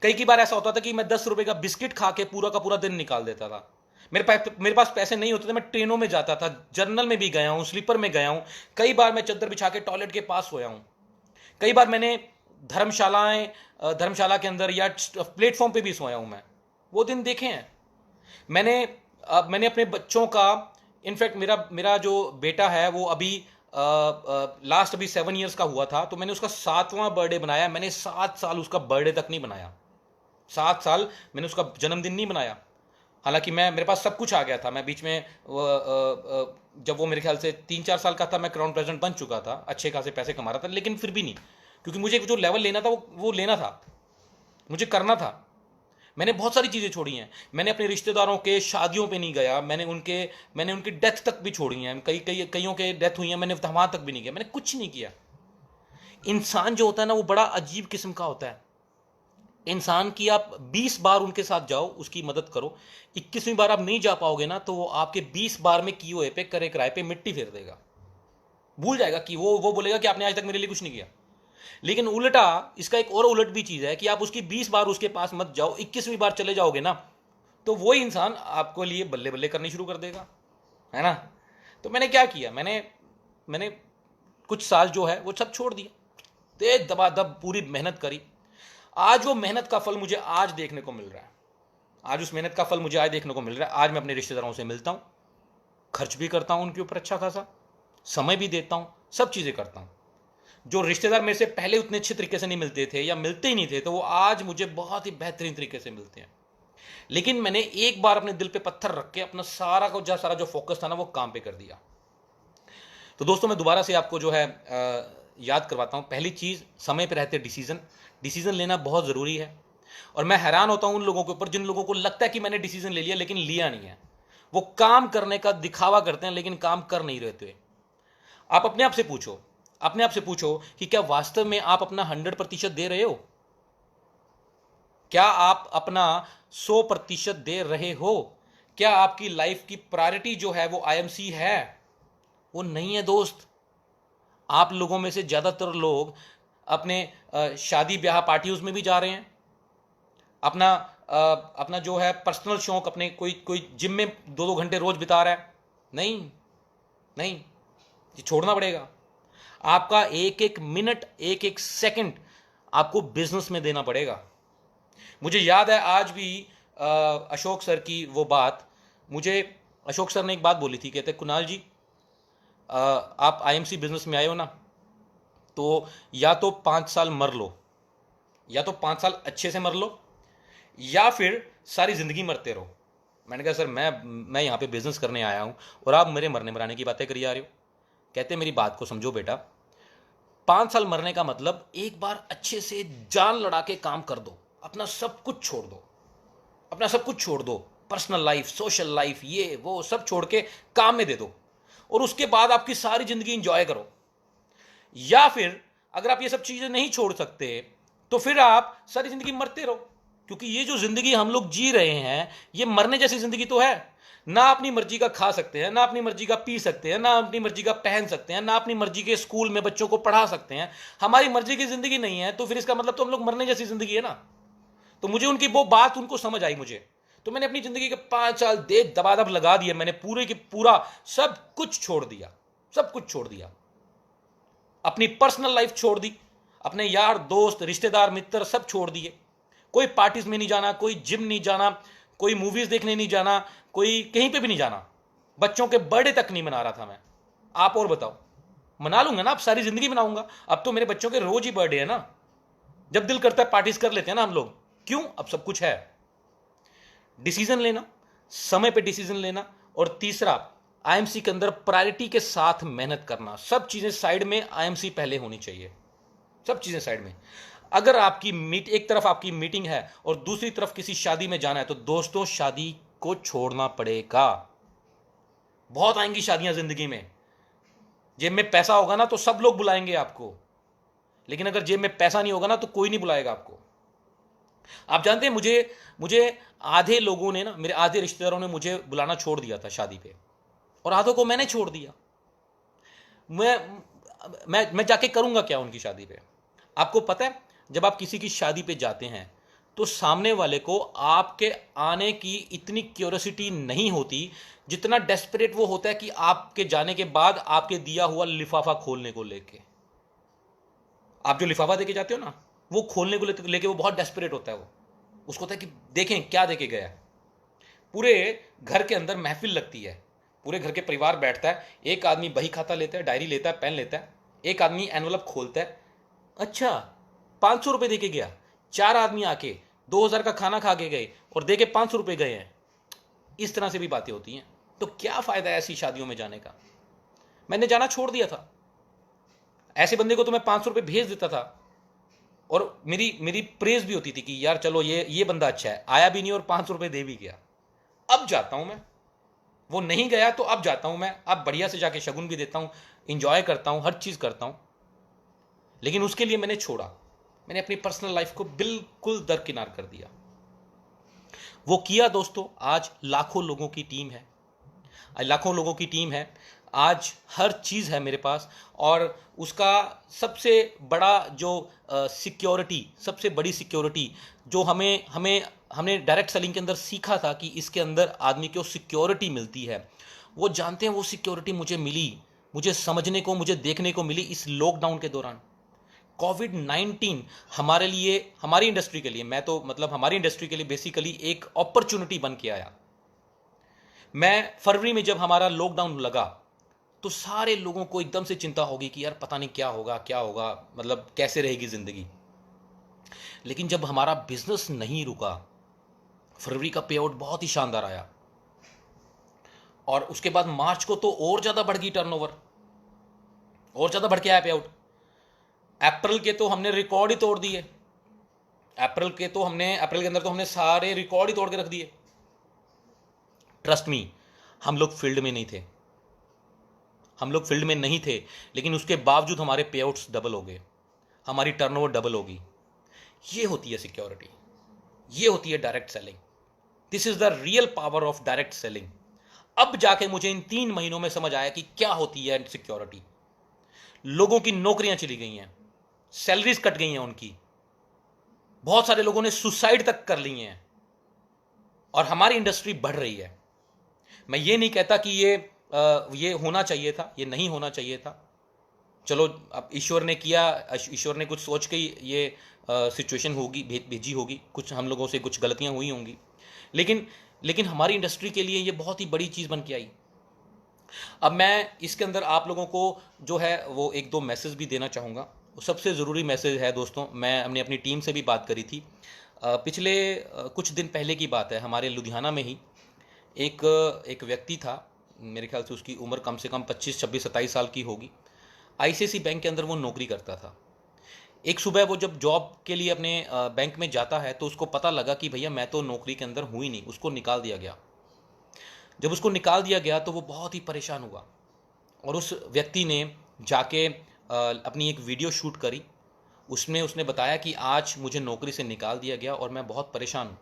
कई बार ऐसा होता था कि मैं 10 रुपए का बिस्किट खा के पूरा का पूरा दिन निकाल देता था। मेरे पास पैसे नहीं होते थे, मैं ट्रेनों में जाता था, जर्नल में भी गया हूं, स्लीपर में गया हूं। कई बार मैं चद्दर बिछा के टॉयलेट के पास सोया हूं। कई बार मैंने धर्मशाला के अंदर या प्लेटफॉर्म पे भी सोया हूं। मैं वो दिन देखे हैं। मैंने अपने बच्चों का, इनफैक्ट मेरा जो बेटा है वो अभी लास्ट अभी 7 ईयर्स का हुआ था, तो मैंने उसका 7वां बर्थडे बनाया। मैंने 7 साल उसका बर्थडे तक नहीं बनाया। 7 साल मैंने उसका जन्मदिन नहीं बनाया। हालांकि मेरे पास सब कुछ आ गया था। मैं बीच में जब वो मेरे ख्याल से 3-4 साल का था, मैं क्राउन प्रेसिडेंट बन चुका था, अच्छे खासे पैसे कमा रहा था, लेकिन फिर भी नहीं, क्योंकि मुझे जो लेवल लेना था वो लेना था, मुझे करना था। मैंने बहुत सारी चीज़ें छोड़ी हैं। मैंने अपने रिश्तेदारों के शादियों पे नहीं गया, मैंने उनकी डेथ तक भी छोड़ी हैं। कईयों के डेथ हुई है, मैंने वहाँ तक भी नहीं गया, मैंने कुछ नहीं किया। इंसान जो होता है ना, वो बड़ा अजीब किस्म का होता है। इंसान की आप 20 बार उनके साथ जाओ, उसकी मदद करो, 21वीं बार आप नहीं जा पाओगे ना, तो वो आपके 20 बार में किए हुए पे, करे किराए पे मिट्टी फेर देगा। भूल जाएगा कि वो बोलेगा कि आपने आज तक मेरे लिए कुछ नहीं किया। लेकिन उल्टा, इसका एक और उलट भी चीज है कि आप उसकी 20 बार उसके पास मत जाओ, 21वीं बार चले जाओगे ना, तो वो इंसान आपको लिए बल्ले बल्ले करनी शुरू कर देगा, है ना। तो मैंने क्या किया, मैंने कुछ साल जो है वो सब छोड़ दिया, तेज दबादब पूरी मेहनत करी। आज वो मेहनत का फल मुझे आज देखने को मिल रहा है। आज उस मेहनत का फल मुझे आज देखने को मिल रहा है। आज मैं अपने रिश्तेदारों से मिलता हूं, खर्च भी करता हूं उनके ऊपर अच्छा खासा, समय भी देता हूं, सब चीजें करता हूं। जो रिश्तेदार मेरे से पहले उतने अच्छे तरीके से नहीं मिलते थे या मिलते ही नहीं थे, तो वो आज मुझे बहुत ही बेहतरीन तरीके से मिलते हैं। लेकिन मैंने एक बार अपने दिल पे पत्थर रख के अपना सारा जो फोकस था ना, वो काम पे कर दिया। तो दोस्तों, मैं दोबारा से आपको जो है याद करवाता हूं। पहली चीज, समय पे रहते डिसीजन लेना बहुत जरूरी है। और मैं हैरान होता हूं उन लोगों के ऊपर जिन लोगों को लगता है कि मैंने डिसीजन ले लिया लेकिन लिया नहीं है। वो काम करने का दिखावा करते हैं लेकिन काम कर नहीं रहते। आप अपने आप से पूछो, अपने आप से पूछो कि क्या वास्तव में आप अपना 100% दे रहे हो? क्या आप अपना 100% दे रहे हो? क्या आपकी लाइफ की प्रायोरिटी जो है वो आईएमसी है? वो नहीं है दोस्त। आप लोगों में से ज्यादातर लोग अपने शादी ब्याह पार्टियों में भी जा रहे हैं, अपना अपना जो है पर्सनल शौक, अपने कोई कोई जिम में 2-2 घंटे रोज बिता रहा है। नहीं, नहीं, ये छोड़ना पड़ेगा। आपका एक एक मिनट, एक एक सेकंड आपको बिजनेस में देना पड़ेगा। मुझे याद है आज भी अशोक सर की वो बात, मुझे अशोक सर ने एक बात बोली थी। कहते कुणाल जी, आप आईएमसी बिजनेस में आए हो ना, तो या तो 5 साल मर लो, या तो 5 साल अच्छे से मर लो, या फिर सारी जिंदगी मरते रहो। मैंने कहा सर मैं यहाँ पे बिजनेस करने आया हूँ और आप मेरे मरने मराने की बातें करी जा रहे हो। कहते मेरी बात को समझो बेटा, 5 साल मरने का मतलब एक बार अच्छे से जान लड़ा के काम कर दो, अपना सब कुछ छोड़ दो, अपना सब कुछ छोड़ दो, पर्सनल लाइफ, सोशल लाइफ, ये वो सब छोड़ के काम में दे दो, और उसके बाद आपकी सारी जिंदगी इंजॉय करो। या फिर अगर आप ये सब चीजें नहीं छोड़ सकते तो फिर आप सारी जिंदगी मरते रहो, क्योंकि ये जो जिंदगी हम लोग जी रहे हैं ये मरने जैसी जिंदगी तो है ना। अपनी मर्जी का खा सकते हैं, ना अपनी मर्जी का पी सकते हैं, ना अपनी मर्जी का पहन सकते हैं, ना अपनी मर्जी के स्कूल में बच्चों को पढ़ा सकते हैं। हमारी मर्जी की जिंदगी नहीं है, तो फिर इसका मतलब तो हम लोग मरने जैसी जिंदगी है ना। तो मुझे उनकी वो बात उनको समझ आई मुझे, तो मैंने अपनी जिंदगी के 5 साल दे दबादब लगा दिए। मैंने पूरे की पूरा सब कुछ छोड़ दिया, सब कुछ छोड़ दिया। अपनी पर्सनल लाइफ छोड़ दी, अपने यार दोस्त रिश्तेदार मित्र सब छोड़ दिए। कोई पार्टीज में नहीं जाना, कोई जिम नहीं जाना, कोई मूवीज देखने नहीं जाना, कोई कहीं पे भी नहीं जाना। बच्चों के बर्थडे तक नहीं मना रहा था मैं। आप और बताओ, मना लूंगा ना, अब सारी जिंदगी मनाऊंगा। अब तो मेरे बच्चों के रोज ही बर्थडे है ना, जब दिल करता है पार्टीज कर लेते हैं ना हम लोग। क्यों? अब सब कुछ है। डिसीजन लेना, समय पे डिसीजन लेना, और तीसरा आईएमसी के अंदर प्रायोरिटी के साथ मेहनत करना। सब चीजें साइड में, आईएमसी पहले होनी चाहिए, सब चीजें साइड में। अगर आपकी एक तरफ आपकी मीटिंग है और दूसरी तरफ किसी शादी में जाना है, तो दोस्तों शादी को छोड़ना पड़ेगा। बहुत आएंगी शादियां जिंदगी में। जेब में पैसा होगा ना तो सब लोग बुलाएंगे आपको, लेकिन अगर जेब में पैसा नहीं होगा ना तो कोई नहीं बुलाएगा आपको। आप जानते हैं, मुझे मुझे आधे लोगों ने ना, मेरे आधे रिश्तेदारों ने मुझे बुलाना छोड़ दिया था शादी पे, और आधों को मैंने छोड़ दिया। मैं जाके करूंगा क्या उनकी शादी पे? आपको पता है, जब आप किसी की शादी पे जाते हैं तो सामने वाले को आपके आने की इतनी क्यूरियोसिटी नहीं होती जितना डेस्परेट वो होता है कि आपके जाने के बाद आपके दिया हुआ लिफाफा खोलने को लेके। आप जो लिफाफा देके जाते हो ना, वो खोलने को लेके वो बहुत डेस्परेट होता है। वो उसको होता है कि देखें क्या देके गया है। पूरे घर के अंदर महफिल लगती है, पूरे घर के परिवार बैठता है। एक आदमी बही खाता लेता है, डायरी लेता है, पेन लेता है। एक आदमी एनवलप खोलता है, अच्छा 500 रुपये दे के गया। 4 आदमी आके 2000 का खाना खा के गए और दे के 500 रुपये गए हैं। इस तरह से भी बातें होती हैं। तो क्या फायदा है ऐसी शादियों में जाने का? मैंने जाना छोड़ दिया था। ऐसे बंदे को तो मैं 500 रुपये भेज देता था, और मेरी मेरी प्रेज भी होती थी कि यार चलो ये बंदा अच्छा है। आया भी नहीं और 500 रुपये दे भी गया। अब जाता हूं मैं, वो नहीं गया तो अब जाता हूं मैं। अब बढ़िया से जाके शगुन भी देता हूं, इंजॉय करता हूं, हर चीज करता हूं। लेकिन उसके लिए मैंने छोड़ा, मैंने अपनी पर्सनल लाइफ को बिल्कुल दरकिनार कर दिया। वो किया दोस्तों। आज लाखों लोगों की टीम है, लाखों लोगों की टीम है। आज हर चीज़ है मेरे पास, और उसका सबसे बड़ा जो सिक्योरिटी, सबसे बड़ी सिक्योरिटी जो हमने डायरेक्ट सेलिंग के अंदर सीखा था कि इसके अंदर आदमी को सिक्योरिटी मिलती है, वो जानते हैं वो सिक्योरिटी मुझे मिली, मुझे समझने को, मुझे देखने को मिली इस लॉकडाउन के दौरान। कोविड-19 हमारे लिए, हमारी इंडस्ट्री के लिए, मैं तो मतलब हमारी इंडस्ट्री के लिए बेसिकली एक अपॉर्चुनिटी बन के आया। मैं फरवरी में जब हमारा लॉकडाउन लगा तो सारे लोगों को एकदम से चिंता होगी कि यार पता नहीं क्या होगा, क्या होगा, मतलब कैसे रहेगी जिंदगी। लेकिन जब हमारा बिजनेस नहीं रुका, फरवरी का पे आउट बहुत ही शानदार आया, और उसके बाद मार्च को तो और ज्यादा बढ़ गई टर्नओवर, और ज्यादा बढ़ के आया पे आउट। अप्रैल के तो हमने रिकॉर्ड ही तोड़ दिए। अप्रैल के अंदर तो हमने सारे रिकॉर्ड ही तोड़ के रख दिए। ट्रस्ट मी, हम लोग फील्ड में नहीं थे, लेकिन उसके बावजूद हमारे पे आउट्स डबल हो गए, हमारी टर्नओवर डबल होगी। ये होती है सिक्योरिटी, ये होती है direct selling. This is the real power of direct selling. अब जाके मुझे इन 3 महीनों में समझ आया कि क्या होती है सिक्योरिटी। लोगों की नौकरियां चली गई हैं, सैलरीज कट गई हैं उनकी, बहुत सारे लोगों ने सुसाइड तक कर ली हैं, और हमारी इंडस्ट्री बढ़ रही है। मैं ये नहीं कहता कि ये होना चाहिए था, ये नहीं होना चाहिए था। चलो, अब ईश्वर ने किया, ईश्वर ने कुछ सोच के ये सिचुएशन होगी, भेजी होगी, कुछ हम लोगों से कुछ गलतियां हुई होंगी, लेकिन हमारी इंडस्ट्री के लिए ये बहुत ही बड़ी चीज़ बन के आई। अब मैं इसके अंदर आप लोगों को जो है वो 1-2 मैसेज भी देना चाहूँगा। सबसे ज़रूरी मैसेज है दोस्तों, मैं हमने अपनी टीम से भी बात करी थी। पिछले कुछ दिन पहले की बात है, हमारे लुधियाना में ही एक व्यक्ति था, मेरे ख्याल से उसकी उम्र कम से कम 25, 26, 27 साल की होगी। आईसीआईसी बैंक के अंदर वो नौकरी करता था। एक सुबह वो जब जॉब के लिए अपने बैंक में जाता है तो उसको पता लगा कि भैया मैं तो नौकरी के अंदर हूँ ही नहीं, उसको निकाल दिया गया। जब उसको निकाल दिया गया तो वो बहुत ही परेशान हुआ, और उस व्यक्ति ने जाके अपनी एक वीडियो शूट करी। उसने बताया कि आज मुझे नौकरी से निकाल दिया गया और मैं बहुत परेशान हूँ।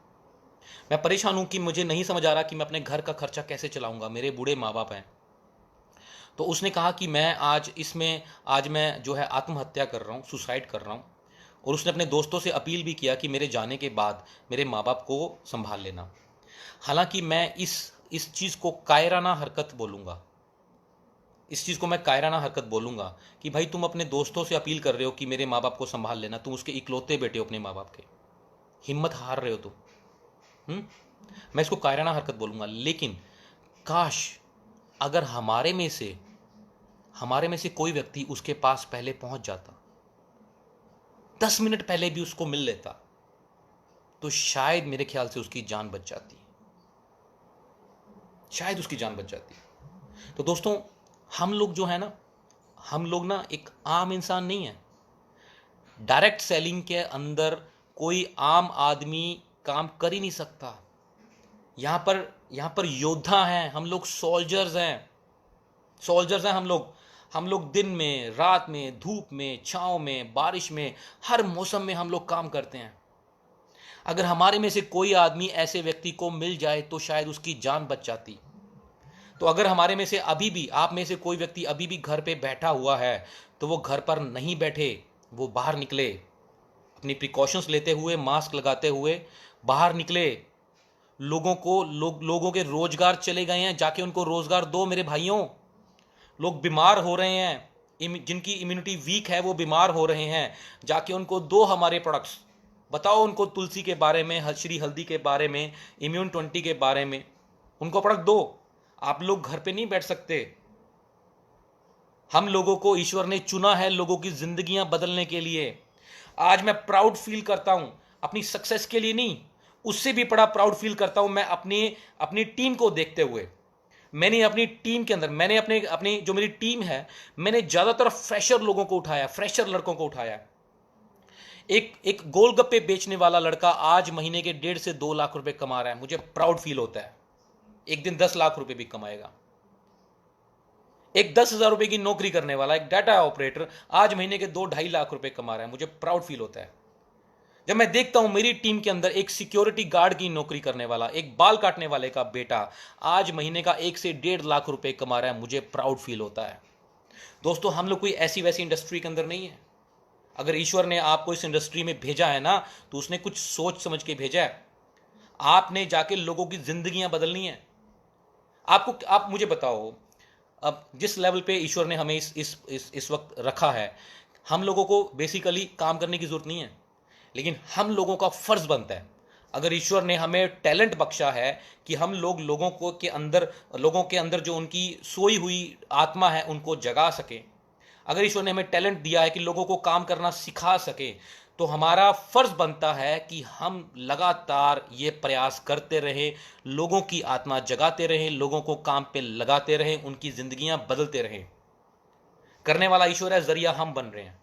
मैं परेशान हूँ कि मुझे नहीं समझ आ रहा कि मैं अपने घर का खर्चा कैसे चलाऊँगा, मेरे बूढ़े माँ बाप हैं। तो उसने कहा कि आज मैं जो है आत्महत्या कर रहा हूँ, सुसाइड कर रहा हूँ। और उसने अपने दोस्तों से अपील भी किया कि मेरे जाने के बाद मेरे माँ बाप को संभाल लेना। हालांकि मैं इस चीज़ को कायराना हरकत बोलूँगा, कि भाई तुम अपने दोस्तों से अपील कर रहे हो कि मेरे माँ बाप को संभाल लेना, तुम उसके इकलौते बेटे हो अपने माँ बाप के, हिम्मत हार रहे हो तुम। मैं इसको कायराना हरकत बोलूँगा। लेकिन काश अगर हमारे में से कोई व्यक्ति उसके पास पहले पहुंच जाता, 10 मिनट पहले भी उसको मिल लेता, तो शायद मेरे ख्याल से उसकी जान बच जाती, तो दोस्तों, हम लोग जो है ना, एक आम इंसान नहीं है। डायरेक्ट सेलिंग के अंदर कोई आम आदमी काम कर ही नहीं सकता। यहाँ पर योद्धा हैं, हम लोग सोल्जर्स हैं हम लोग दिन में, रात में, धूप में, छाँव में, बारिश में, हर मौसम में हम लोग काम करते हैं। अगर हमारे में से कोई आदमी ऐसे व्यक्ति को मिल जाए तो शायद उसकी जान बच जाती। तो अगर हमारे में से अभी भी, आप में से कोई व्यक्ति अभी भी घर पे बैठा हुआ है, तो वो घर पर नहीं बैठे, वो बाहर निकले, अपनी प्रिकॉशंस लेते हुए, मास्क लगाते हुए बाहर निकले। लोगों के रोजगार चले गए हैं, जाके उनको रोजगार दो मेरे भाइयों। लोग बीमार हो रहे हैं, जिनकी इम्यूनिटी वीक है वो बीमार हो रहे हैं, जाके उनको दो हमारे प्रोडक्ट्स। बताओ उनको तुलसी के बारे में, श्री हल्दी के बारे में, इम्यून 20 के बारे में, उनको प्रोडक्ट दो। आप लोग घर पे नहीं बैठ सकते। हम लोगों को ईश्वर ने चुना है लोगों की जिंदगियां बदलने के लिए। आज मैं प्राउड फील करता हूं, अपनी सक्सेस के लिए नहीं, उससे भी बड़ा प्राउड फील करता हूं मैं अपनी टीम को देखते हुए। मैंने अपनी टीम के अंदर, मैंने अपनी जो मेरी टीम है, मैंने ज्यादातर फ्रेशर लोगों को उठाया, फ्रेशर लड़कों को उठाया। एक गोलगप्पे बेचने वाला लड़का आज महीने के 1.5 से 2 लाख रुपए कमा रहा है, मुझे प्राउड फील होता है। एक दिन 10 लाख रुपए भी कमाएगा। एक 10,000 रुपए की नौकरी करने वाला एक डाटा ऑपरेटर आज महीने के 2-2.5 लाख रुपए कमा रहा है, मुझे प्राउड फील होता है। जब मैं देखता हूं मेरी टीम के अंदर एक सिक्योरिटी गार्ड की नौकरी करने वाला, एक बाल काटने वाले का बेटा आज महीने का 1 से 1.5 लाख रुपए कमा रहा है, मुझे प्राउड फील होता है। दोस्तों, हम लोग कोई ऐसी वैसी इंडस्ट्री के अंदर नहीं है। अगर ईश्वर ने आपको इस इंडस्ट्री में भेजा है ना, तो उसने कुछ सोच समझ के भेजा है। आपने जाके लोगों की जिंदगियां बदलनी है। आप मुझे बताओ, अब जिस लेवल पे ईश्वर ने हमें इस वक्त रखा है, हम लोगों को बेसिकली काम करने की जरूरत नहीं है, लेकिन हम लोगों का फर्ज बनता है। अगर ईश्वर ने हमें टैलेंट बख्शा है कि हम लोगों के अंदर जो उनकी सोई हुई आत्मा है उनको जगा सके, अगर ईश्वर ने हमें टैलेंट दिया है कि लोगों को काम करना सिखा सके, तो हमारा फर्ज बनता है कि हम लगातार ये प्रयास करते रहें, लोगों की आत्मा जगाते रहें, लोगों को काम पे लगाते रहें, उनकी जिंदगियां बदलते रहें। करने वाला ईश्वर है, जरिया हम बन रहे हैं।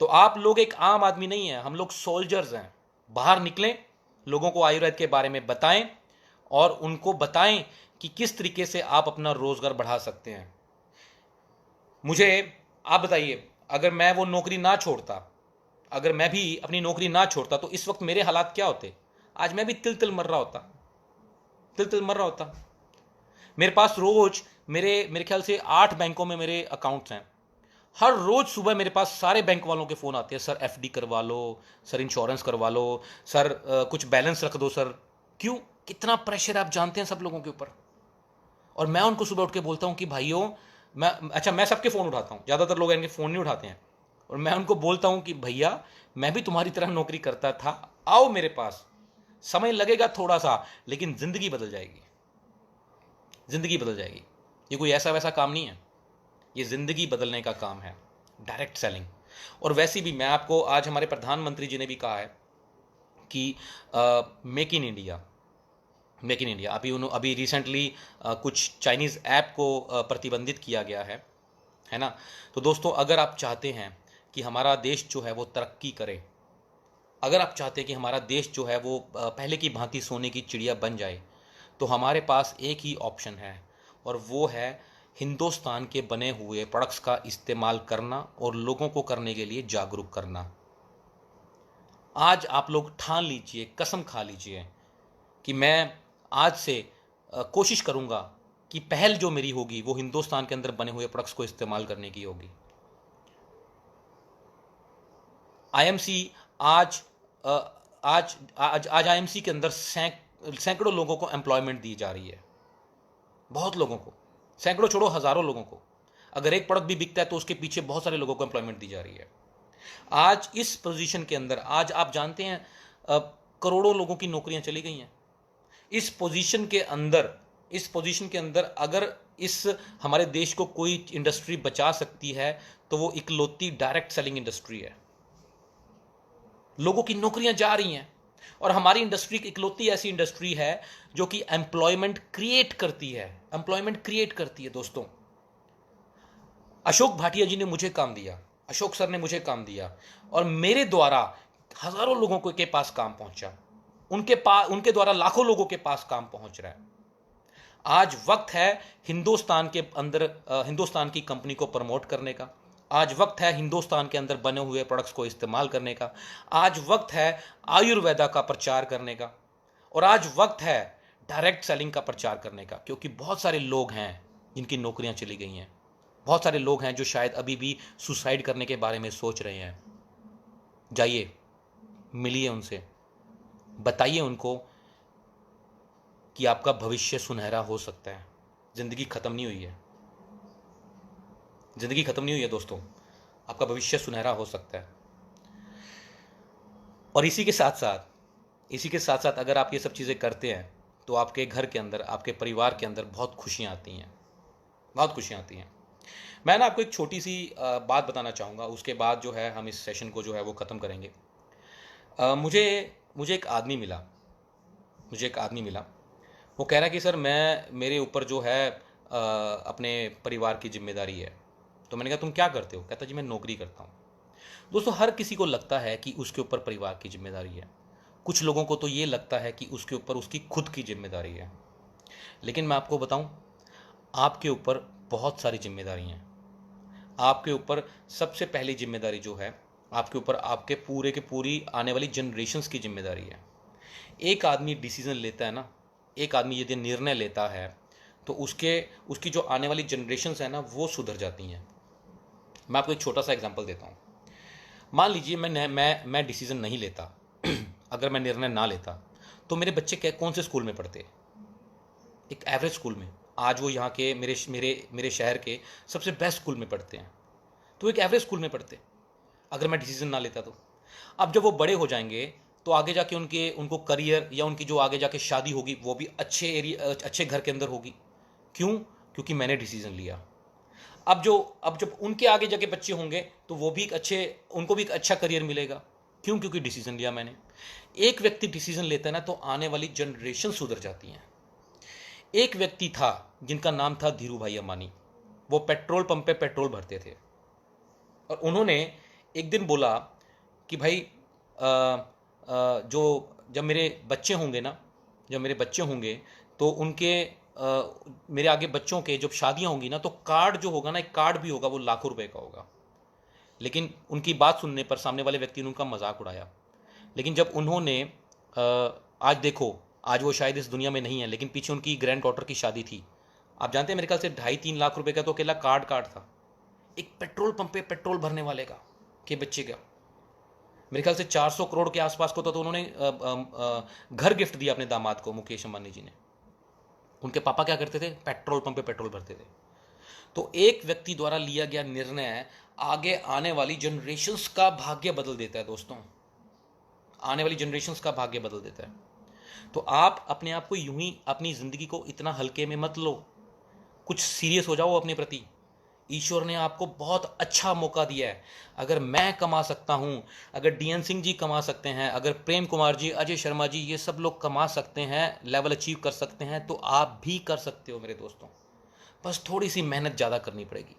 तो आप लोग एक आम आदमी नहीं है, हम लोग सोल्जर्स हैं। बाहर निकलें, लोगों को आयुर्वेद के बारे में बताएं और उनको बताएं कि किस तरीके से आप अपना रोजगार बढ़ा सकते हैं। मुझे आप बताइए, अगर मैं वो नौकरी ना छोड़ता, अगर मैं भी अपनी नौकरी ना छोड़ता, तो इस वक्त मेरे हालात क्या होते? आज मैं भी तिल तिल मर रहा होता, तिल तिल मर रहा होता। मेरे पास रोज मेरे ख्याल से 8 बैंकों में मेरे अकाउंट्स हैं। हर रोज सुबह मेरे पास सारे बैंक वालों के फ़ोन आते हैं, सर एफडी करवा लो, सर इंश्योरेंस करवा लो, सर कुछ बैलेंस रख दो सर। क्यों? कितना प्रेशर आप जानते हैं सब लोगों के ऊपर। और मैं उनको सुबह उठ के बोलता हूँ कि भाइयों, मैं सबके फ़ोन उठाता हूँ, ज़्यादातर लोग इनके फ़ोन नहीं उठाते हैं। और मैं उनको बोलता हूँ कि भैया, मैं भी तुम्हारी तरह नौकरी करता था, आओ मेरे पास। समय लगेगा थोड़ा सा, लेकिन ज़िंदगी बदल जाएगी, ज़िंदगी बदल जाएगी। ये कोई ऐसा वैसा काम नहीं है, ये ज़िंदगी बदलने का काम है, डायरेक्ट सेलिंग। और वैसे भी मैं आपको, आज हमारे प्रधानमंत्री जी ने भी कहा है कि make in India, make in India. अभी रिसेंटली कुछ चाइनीज़ ऐप को प्रतिबंधित किया गया है ना। तो दोस्तों, अगर आप चाहते हैं कि हमारा देश जो है वो तरक्की करे, अगर आप चाहते हैं कि हमारा देश जो है वो पहले की भांति सोने की चिड़िया बन जाए, तो हमारे पास एक ही ऑप्शन है, और वो है हिंदुस्तान के बने हुए प्रोडक्ट्स का इस्तेमाल करना और लोगों को करने के लिए जागरूक करना। आज आप लोग ठान लीजिए, कसम खा लीजिए कि मैं आज से कोशिश करूंगा कि पहल जो मेरी होगी वो हिंदुस्तान के अंदर बने हुए प्रोडक्ट्स को इस्तेमाल करने की होगी। आईएमसी आज अ, आज आज आज आईएमसी के अंदर सैकड़ों लोगों को एम्प्लॉयमेंट दी जा रही है, बहुत लोगों को, सैकड़ों छोड़ो हजारों लोगों को। अगर एक प्रोडक्ट भी बिकता है तो उसके पीछे बहुत सारे लोगों को एम्प्लॉयमेंट दी जा रही है। आज इस पोजीशन के अंदर, आज आप जानते हैं, करोड़ों लोगों की नौकरियां चली गई हैं। इस पोजीशन के अंदर, इस पोजीशन के अंदर अगर इस हमारे देश को कोई इंडस्ट्री बचा सकती है तो वो इकलौती डायरेक्ट सेलिंग इंडस्ट्री है। लोगों की नौकरियां जा रही हैं, और हमारी इंडस्ट्री इकलौती ऐसी इंडस्ट्री है जो कि एम्प्लॉयमेंट क्रिएट करती है, एम्प्लॉयमेंट क्रिएट करती है। दोस्तों, अशोक भाटिया जी ने मुझे काम दिया, अशोक सर ने मुझे काम दिया, और मेरे द्वारा हजारों लोगों के पास काम पहुंचा, उनके द्वारा लाखों लोगों के पास काम पहुंच रहा है। आज वक्त है हिंदुस्तान के अंदर हिंदुस्तान की कंपनी को प्रमोट करने का। आज वक्त है हिंदुस्तान के अंदर बने हुए प्रोडक्ट्स को इस्तेमाल करने का। आज वक्त है आयुर्वेदा का प्रचार करने का, और आज वक्त है डायरेक्ट सेलिंग का प्रचार करने का। क्योंकि बहुत सारे लोग हैं जिनकी नौकरियां चली गई हैं, बहुत सारे लोग हैं जो शायद अभी भी सुसाइड करने के बारे में सोच रहे हैं। जाइए, मिलिए उनसे, बताइए उनको कि आपका भविष्य सुनहरा हो सकता है। जिंदगी खत्म नहीं हुई है, जिंदगी खत्म नहीं हुई है दोस्तों, आपका भविष्य सुनहरा हो सकता है। और इसी के साथ साथ अगर आप ये सब चीज़ें करते हैं तो आपके घर के अंदर, आपके परिवार के अंदर बहुत खुशियाँ आती हैं, बहुत खुशियाँ आती हैं। मैं ना आपको एक छोटी सी बात बताना चाहूँगा, उसके बाद जो है हम इस सेशन को जो है वो ख़त्म करेंगे। मुझे मुझे एक आदमी मिला, मुझे एक आदमी मिला। वो कह रहा है कि सर, मेरे ऊपर जो है अपने परिवार की जिम्मेदारी है। तो मैंने कहा तुम क्या करते हो? कहता जी मैं नौकरी करता हूँ। दोस्तों, हर किसी को लगता है कि उसके ऊपर परिवार की जिम्मेदारी है। कुछ लोगों को तो ये लगता है कि उसके ऊपर उसकी खुद की जिम्मेदारी है। लेकिन मैं आपको बताऊं, आपके ऊपर बहुत सारी जिम्मेदारी हैं। आपके ऊपर सबसे पहली जिम्मेदारी जो है, आपके ऊपर आपके पूरे के पूरी आने वाली जनरेशन्स की जिम्मेदारी है। एक आदमी डिसीजन लेता है ना, एक आदमी यदि निर्णय लेता है तो उसकी जो आने वाली जनरेशन्स है ना, वो सुधर जाती हैं। मैं आपको एक छोटा सा एग्जांपल देता हूँ। मान लीजिए मैं डिसीजन नहीं लेता अगर मैं निर्णय ना लेता तो मेरे बच्चे कौन से स्कूल में पढ़ते? एक एवरेज स्कूल में। आज वो यहाँ के मेरे मेरे मेरे शहर के सबसे बेस्ट स्कूल में पढ़ते हैं, तो एक एवरेज स्कूल में पढ़ते अगर मैं डिसीजन ना लेता तो। अब जब वो बड़े हो जाएंगे तो आगे जाके उनको करियर या उनकी जो आगे जाके शादी होगी वो भी अच्छे घर के अंदर होगी। क्यों? क्योंकि मैंने डिसीजन लिया। अब जब उनके आगे जाके बच्चे होंगे तो उनको भी एक अच्छा करियर मिलेगा। क्यों? क्योंकि डिसीजन लिया मैंने। एक व्यक्ति डिसीजन लेता है ना तो आने वाली जनरेशन सुधर जाती हैं। एक व्यक्ति था जिनका नाम था धीरू भाई अंबानी। वो पेट्रोल पंप पे पेट्रोल भरते थे, और उन्होंने एक दिन बोला कि भाई जो जब मेरे बच्चे होंगे ना, जब मेरे बच्चे होंगे तो उनके मेरे आगे बच्चों के जब शादियां होंगी ना, तो कार्ड जो होगा ना, एक कार्ड भी होगा, वो लाखों रुपए का होगा। लेकिन उनकी बात सुनने पर सामने वाले व्यक्ति ने उनका मजाक उड़ाया। लेकिन जब उन्होंने आज देखो, आज वो शायद इस दुनिया में नहीं है, लेकिन पीछे उनकी ग्रैंड डॉटर की शादी थी। आप जानते हैं, मेरे ख्याल से 2.5-3 लाख रुपए का तो अकेला कार्ड था, एक पेट्रोल पंप पे पेट्रोल भरने वाले का, के बच्चे का। मेरे ख्याल से 400 करोड़ के आसपास को था। तो उन्होंने घर गिफ्ट दिया अपने दामाद को, मुकेश अंबानी जी ने। उनके पापा क्या करते थे? पेट्रोल पंप पे पेट्रोल भरते थे। तो एक व्यक्ति द्वारा लिया गया निर्णय आगे आने वाली जनरेशंस का भाग्य बदल देता है दोस्तों, आने वाली जनरेशंस का भाग्य बदल देता है। तो आप अपने आप को यूं ही, अपनी जिंदगी को इतना हल्के में मत लो, कुछ सीरियस हो जाओ अपने प्रति। ईश्वर ने आपको बहुत अच्छा मौका दिया है। अगर मैं कमा सकता हूं, अगर डीएन सिंह जी कमा सकते हैं, अगर प्रेम कुमार जी, अजय शर्मा जी, ये सब लोग कमा सकते हैं, लेवल अचीव कर सकते हैं, तो आप भी कर सकते हो मेरे दोस्तों। बस थोड़ी सी मेहनत ज़्यादा करनी पड़ेगी,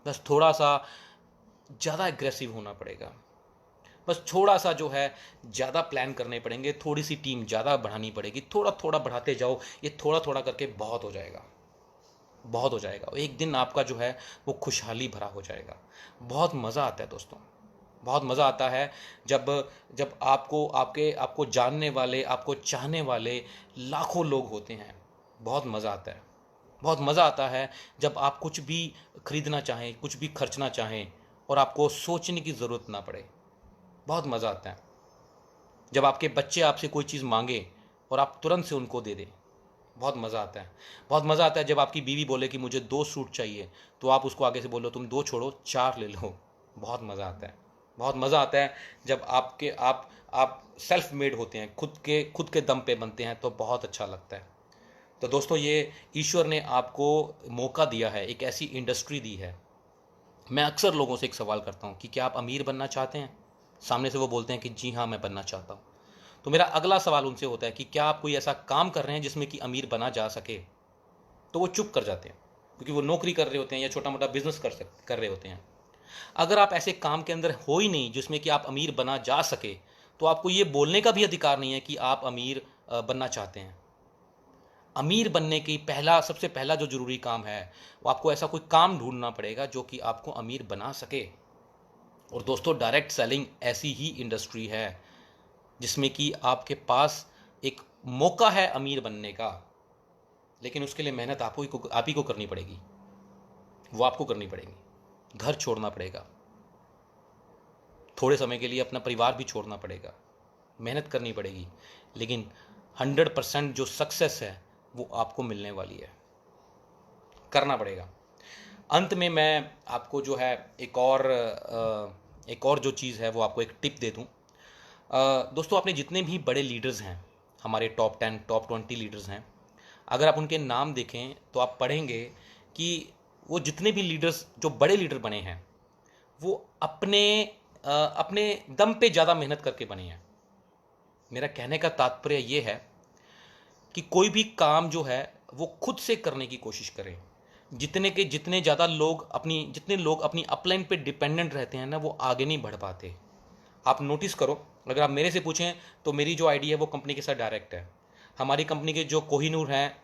बस थोड़ा सा ज़्यादा एग्रेसिव होना पड़ेगा, बस थोड़ा सा जो है ज़्यादा प्लान करने पड़ेंगे, थोड़ी सी टीम ज़्यादा बढ़ानी पड़ेगी, थोड़ा थोड़ा बढ़ाते जाओ। ये थोड़ा थोड़ा करके बहुत हो जाएगा, बहुत हो जाएगा। एक दिन आपका जो है वो खुशहाली भरा हो जाएगा। बहुत मज़ा आता है दोस्तों, बहुत मज़ा आता है जब जब आपको जानने वाले, आपको चाहने वाले लाखों लोग होते हैं। बहुत मज़ा आता है, बहुत मज़ा आता है जब आप कुछ भी खरीदना चाहें, कुछ भी खर्चना चाहें और आपको सोचने की ज़रूरत ना पड़े। बहुत मज़ा आता है जब आपके बच्चे आपसे कोई चीज़ मांगे और आप तुरंत से उनको दे दें। बहुत मज़ा आता है। बहुत मज़ा आता है जब आपकी बीवी बोले कि मुझे 2 सूट चाहिए, तो आप उसको आगे से बोलो तुम 2 छोड़ो 4 ले लो। बहुत मज़ा आता है। बहुत मज़ा आता है जब आप सेल्फ मेड होते हैं, खुद के दम पे बनते हैं, तो बहुत अच्छा लगता है। तो दोस्तों, ये ईश्वर ने आपको मौका दिया है, एक ऐसी इंडस्ट्री दी है। मैं अक्सर लोगों से एक सवाल करता हूँ कि क्या आप अमीर बनना चाहते हैं? सामने से वो बोलते हैं कि जी हाँ, मैं बनना चाहता हूँ। तो मेरा अगला सवाल उनसे होता है कि क्या आप कोई ऐसा काम कर रहे हैं जिसमें कि अमीर बना जा सके? तो वो चुप कर जाते हैं, क्योंकि वो नौकरी कर रहे होते हैं या छोटा मोटा बिजनेस कर रहे होते हैं। अगर आप ऐसे काम के अंदर हो ही नहीं जिसमें कि आप अमीर बना जा सके, तो आपको ये बोलने का भी अधिकार नहीं है कि आप अमीर बनना चाहते हैं। अमीर बनने की सबसे पहला जो जरूरी काम है, वो आपको ऐसा कोई काम ढूंढना पड़ेगा जो कि आपको अमीर बना सके। और दोस्तों, डायरेक्ट सेलिंग ऐसी ही इंडस्ट्री है जिसमें कि आपके पास एक मौका है अमीर बनने का, लेकिन उसके लिए मेहनत आप ही को करनी पड़ेगी। वो आपको करनी पड़ेगी। घर छोड़ना पड़ेगा, थोड़े समय के लिए अपना परिवार भी छोड़ना पड़ेगा, मेहनत करनी पड़ेगी, लेकिन 100% जो सक्सेस है वो आपको मिलने वाली है। करना पड़ेगा। अंत में मैं आपको जो है एक और जो चीज़ है वो आपको एक टिप दे दूं। दोस्तों, आपने जितने भी बड़े लीडर्स हैं, हमारे टॉप 10 टॉप 20 लीडर्स हैं, अगर आप उनके नाम देखें तो आप पढ़ेंगे कि वो जितने भी लीडर्स, जो बड़े लीडर बने हैं, वो अपने दम पे ज़्यादा मेहनत करके बने हैं। मेरा कहने का तात्पर्य ये है कि कोई भी काम जो है वो खुद से करने की कोशिश करें। जितने लोग अपनी अपलाइन पे डिपेंडेंट रहते हैं ना, वो आगे नहीं बढ़ पाते। आप नोटिस करो, अगर आप मेरे से पूछें तो मेरी जो आईडी है वो कंपनी के साथ डायरेक्ट है। हमारी कंपनी के जो कोहिनूर हैं,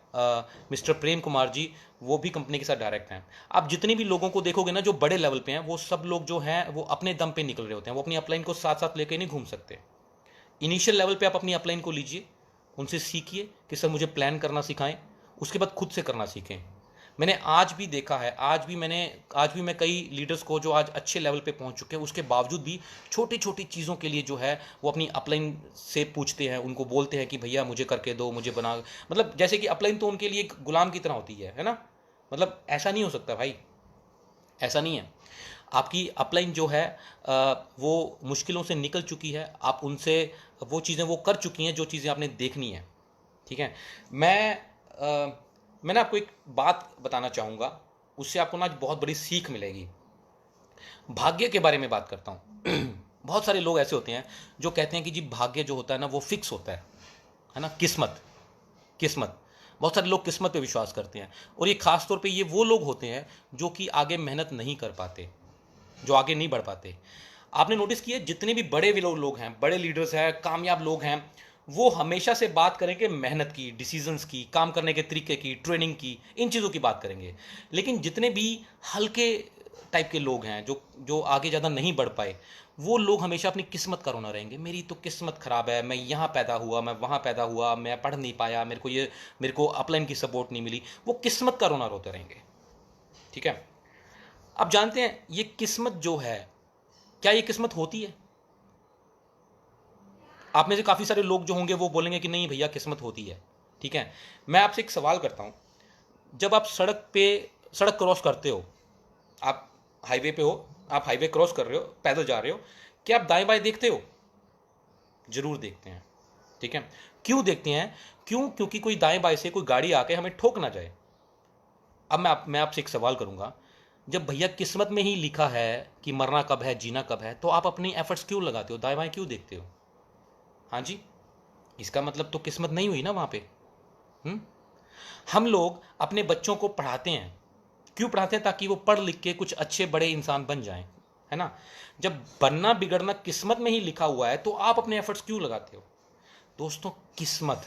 मिस्टर प्रेम कुमार जी, वो भी कंपनी के साथ डायरेक्ट हैं। आप जितने भी लोगों को देखोगे ना जो बड़े लेवल पे हैं, वो सब लोग जो हैं वो अपने दम पे निकल रहे होते हैं। वो अपनी अपलाइन को साथ साथ लेके नहीं घूम सकते। इनिशियल लेवल पे आप अपनी अपलाइन को लीजिए, उनसे सीखिए कि सर मुझे प्लान करना सिखाएं, उसके बाद खुद से करना सीखें। मैंने आज भी देखा है, आज भी मैं कई लीडर्स को जो आज अच्छे लेवल पे पहुंच चुके हैं, उसके बावजूद भी छोटी छोटी चीज़ों के लिए जो है वो अपनी अपलाइन से पूछते हैं, उनको बोलते हैं कि भैया मुझे करके दो, मुझे बना, मतलब जैसे कि अपलाइन तो उनके लिए एक गुलाम की तरह होती है ना। मतलब ऐसा नहीं हो सकता भाई, ऐसा नहीं है। आपकी अपलाइन जो है वो मुश्किलों से निकल चुकी है, आप उनसे वो चीज़ें वो कर चुकी हैं जो चीज़ें आपने देखनी है। ठीक है। मैं ना आपको एक बात बताना चाहूँगा, उससे आपको ना आज बहुत बड़ी सीख मिलेगी। भाग्य के बारे में बात करता हूँ। बहुत सारे लोग ऐसे होते हैं जो कहते हैं कि जी भाग्य जो होता है ना वो फिक्स होता है ना, किस्मत। किस्मत, बहुत सारे लोग किस्मत पे विश्वास करते हैं, और ये खास तौर पे ये वो लोग होते हैं जो कि आगे मेहनत नहीं कर पाते, जो आगे नहीं बढ़ पाते। आपने नोटिस किया जितने भी बड़े लोग हैं, बड़े लीडर्स हैं, कामयाब लोग हैं, वो हमेशा से बात करेंगे मेहनत की, डिसीजंस की, काम करने के तरीके की, ट्रेनिंग की, इन चीज़ों की बात करेंगे। लेकिन जितने भी हल्के टाइप के लोग हैं, जो जो आगे ज़्यादा नहीं बढ़ पाए, वो लोग हमेशा अपनी किस्मत का रोना रहेंगे। मेरी तो किस्मत ख़राब है, मैं यहाँ पैदा हुआ, मैं वहाँ पैदा हुआ, मैं पढ़ नहीं पाया, मेरे को अपलाइन की सपोर्ट नहीं मिली। वो किस्मत का रोना रोते रहेंगे। ठीक है। अब जानते हैं ये किस्मत जो है, क्या ये किस्मत होती है? आप में से काफ़ी सारे लोग जो होंगे वो बोलेंगे कि नहीं भैया किस्मत होती है। ठीक है। मैं आपसे एक सवाल करता हूँ, जब आप सड़क क्रॉस करते हो, आप हाईवे पे हो, आप हाईवे क्रॉस कर रहे हो, पैदल जा रहे हो, क्या आप दाएं बाएं देखते हो? जरूर देखते हैं। ठीक है। क्यों देखते हैं? क्योंकि कोई दाएं बाएं से कोई गाड़ी आके हमें ठोक ना जाए। अब मैं आपसे एक सवाल करूंगा, जब भैया किस्मत में ही लिखा है कि मरना कब है, जीना कब है, तो आप अपनी एफर्ट्स क्यों लगाते हो, दाएं बाएं क्यों देखते हो? हाँ जी, इसका मतलब तो किस्मत नहीं हुई ना वहां पे। हम लोग अपने बच्चों को पढ़ाते हैं, क्यों पढ़ाते हैं? ताकि वो पढ़ लिख के कुछ अच्छे बड़े इंसान बन जाएं, है ना। जब बनना बिगड़ना किस्मत में ही लिखा हुआ है, तो आप अपने एफर्ट्स क्यों लगाते हो? दोस्तों, किस्मत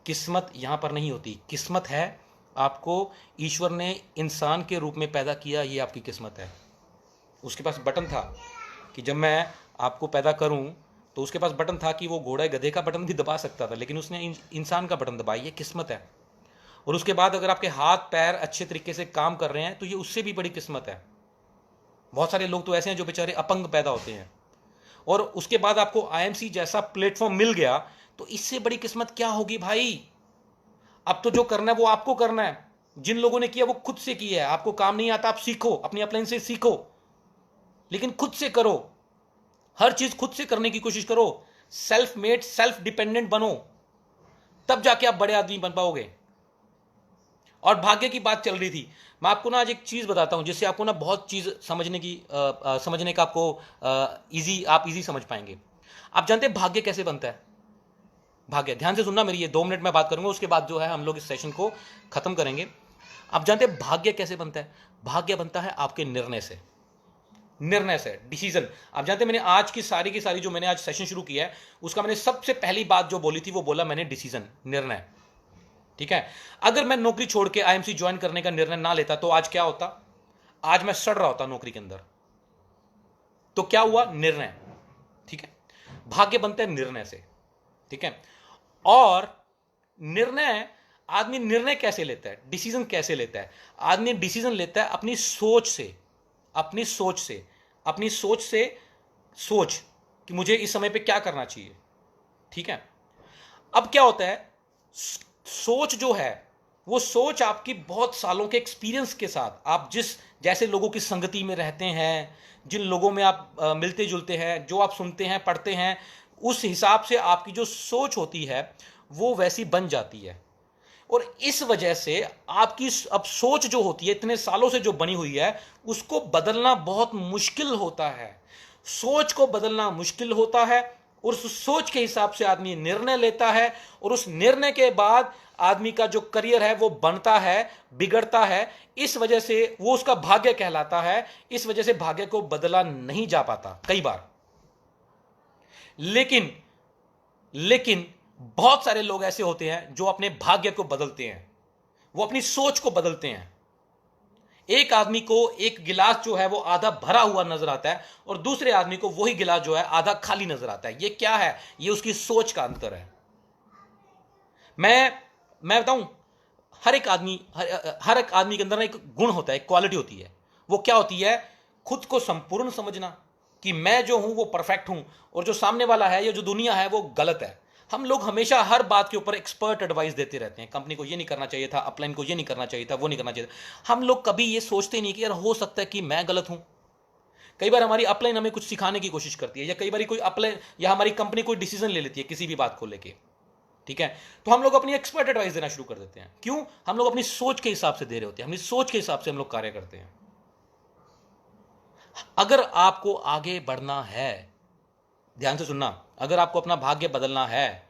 किस्मत यहां पर नहीं होती। किस्मत है, आपको ईश्वर ने इंसान के रूप में पैदा किया, ये आपकी किस्मत है। उसके पास बटन था कि जब मैं आपको पैदा करूं, तो उसके पास बटन था कि वो घोड़े गधे का बटन भी दबा सकता था, लेकिन उसने इंसान का बटन दबाया। ये किस्मत है। और उसके बाद अगर आपके हाथ पैर अच्छे तरीके से काम कर रहे हैं, तो ये उससे भी बड़ी किस्मत है। बहुत सारे लोग तो ऐसे हैं जो बेचारे अपंग पैदा होते हैं, और उसके बाद आपको आईएमसी जैसा प्लेटफॉर्म मिल गया, तो इससे बड़ी किस्मत क्या होगी भाई? अब तो जो करना है वो आपको करना है। जिन लोगों ने किया वो खुद से किया है। आपको काम नहीं आता, आप सीखो, अपनी अपलाइन से सीखो, लेकिन खुद से करो। हर चीज खुद से करने की कोशिश करो। सेल्फ मेड, सेल्फ डिपेंडेंट बनो, तब जाके आप बड़े आदमी बन पाओगे। और भाग्य की बात चल रही थी, मैं आपको ना आज एक चीज बताता हूं, जिससे आपको ना बहुत चीज समझने का आपको इजी समझ पाएंगे। आप जानते हैं भाग्य कैसे बनता है? भाग्य, ध्यान से सुनना मेरी, ये 2 मिनट में बात करूंगा, उसके बाद जो है हम लोग इस सेशन को खत्म करेंगे। आप जानते हैं भाग्य कैसे बनता है? भाग्य बनता है आपके निर्णय से। निर्णय से, डिसीजन। आप जानते हैं मैंने आज की सारी जो मैंने आज सेशन शुरू किया है, उसका मैंने सबसे पहली बात जो बोली थी वो बोला मैंने डिसीजन, निर्णय। ठीक है। अगर मैं नौकरी छोड़ के आईएमसी ज्वाइन करने का निर्णय ना लेता, तो आज क्या होता? आज मैं सड़ रहा होता नौकरी के अंदर। तो क्या हुआ? निर्णय। ठीक है। भाग्य बनता है निर्णय से। ठीक है। और निर्णय, आदमी निर्णय कैसे लेता है, डिसीजन कैसे लेता है? आदमी डिसीजन लेता है अपनी सोच से, अपनी सोच से, अपनी सोच से, सोच कि मुझे इस समय पे क्या करना चाहिए। ठीक है। अब क्या होता है, सोच जो है, वो सोच आपकी बहुत सालों के एक्सपीरियंस के साथ, आप जिस जैसे लोगों की संगति में रहते हैं, जिन लोगों में आप मिलते जुलते हैं, जो आप सुनते हैं, पढ़ते हैं, उस हिसाब से आपकी जो सोच होती है वो वैसी बन जाती है। और इस वजह से आपकी अब सोच जो होती है, इतने सालों से जो बनी हुई है, उसको बदलना बहुत मुश्किल होता है। सोच को बदलना मुश्किल होता है, और उस सोच के हिसाब से आदमी निर्णय लेता है, और उस निर्णय के बाद आदमी का जो करियर है वो बनता है, बिगड़ता है। इस वजह से वो उसका भाग्य कहलाता है। इस वजह से भाग्य को बदला नहीं जा पाता कई बार। लेकिन बहुत सारे लोग ऐसे होते हैं जो अपने भाग्य को बदलते हैं, वो अपनी सोच को बदलते हैं। एक आदमी को एक गिलास जो है वो आधा भरा हुआ नजर आता है, और दूसरे आदमी को वही गिलास जो है आधा खाली नजर आता है। ये क्या है? ये उसकी सोच का अंतर है। मैं बताऊं, हर एक आदमी के अंदर ना एक गुण होता है, एक क्वालिटी होती है। वो क्या होती है? खुद को संपूर्ण समझना, कि मैं जो हूं वो परफेक्ट हूं, और जो सामने वाला है या जो दुनिया है वो गलत है। हम लोग हमेशा हर बात के ऊपर एक्सपर्ट एडवाइस देते रहते हैं, कंपनी को ये नहीं करना चाहिए था, अपलाइन को ये नहीं करना चाहिए था, वो नहीं करना चाहिए था। हम लोग कभी ये सोचते नहीं कि यार हो सकता है कि मैं गलत हूं। कई बार हमारी अपलाइन हमें कुछ सिखाने की कोशिश करती है, या कई बार कोई अपलाइन या हमारी कंपनी कोई डिसीजन ले लेती है किसी भी बात को लेके। ठीक है। तो हम लोग अपनी एक्सपर्ट एडवाइस देना शुरू कर देते हैं। क्यों? हम लोग अपनी सोच के हिसाब से दे रहे होते हैं, अपनी सोच के हिसाब से हम लोग कार्य करते हैं। अगर आपको आगे बढ़ना है, ध्यान से सुनना, अगर आपको अपना भाग्य बदलना है,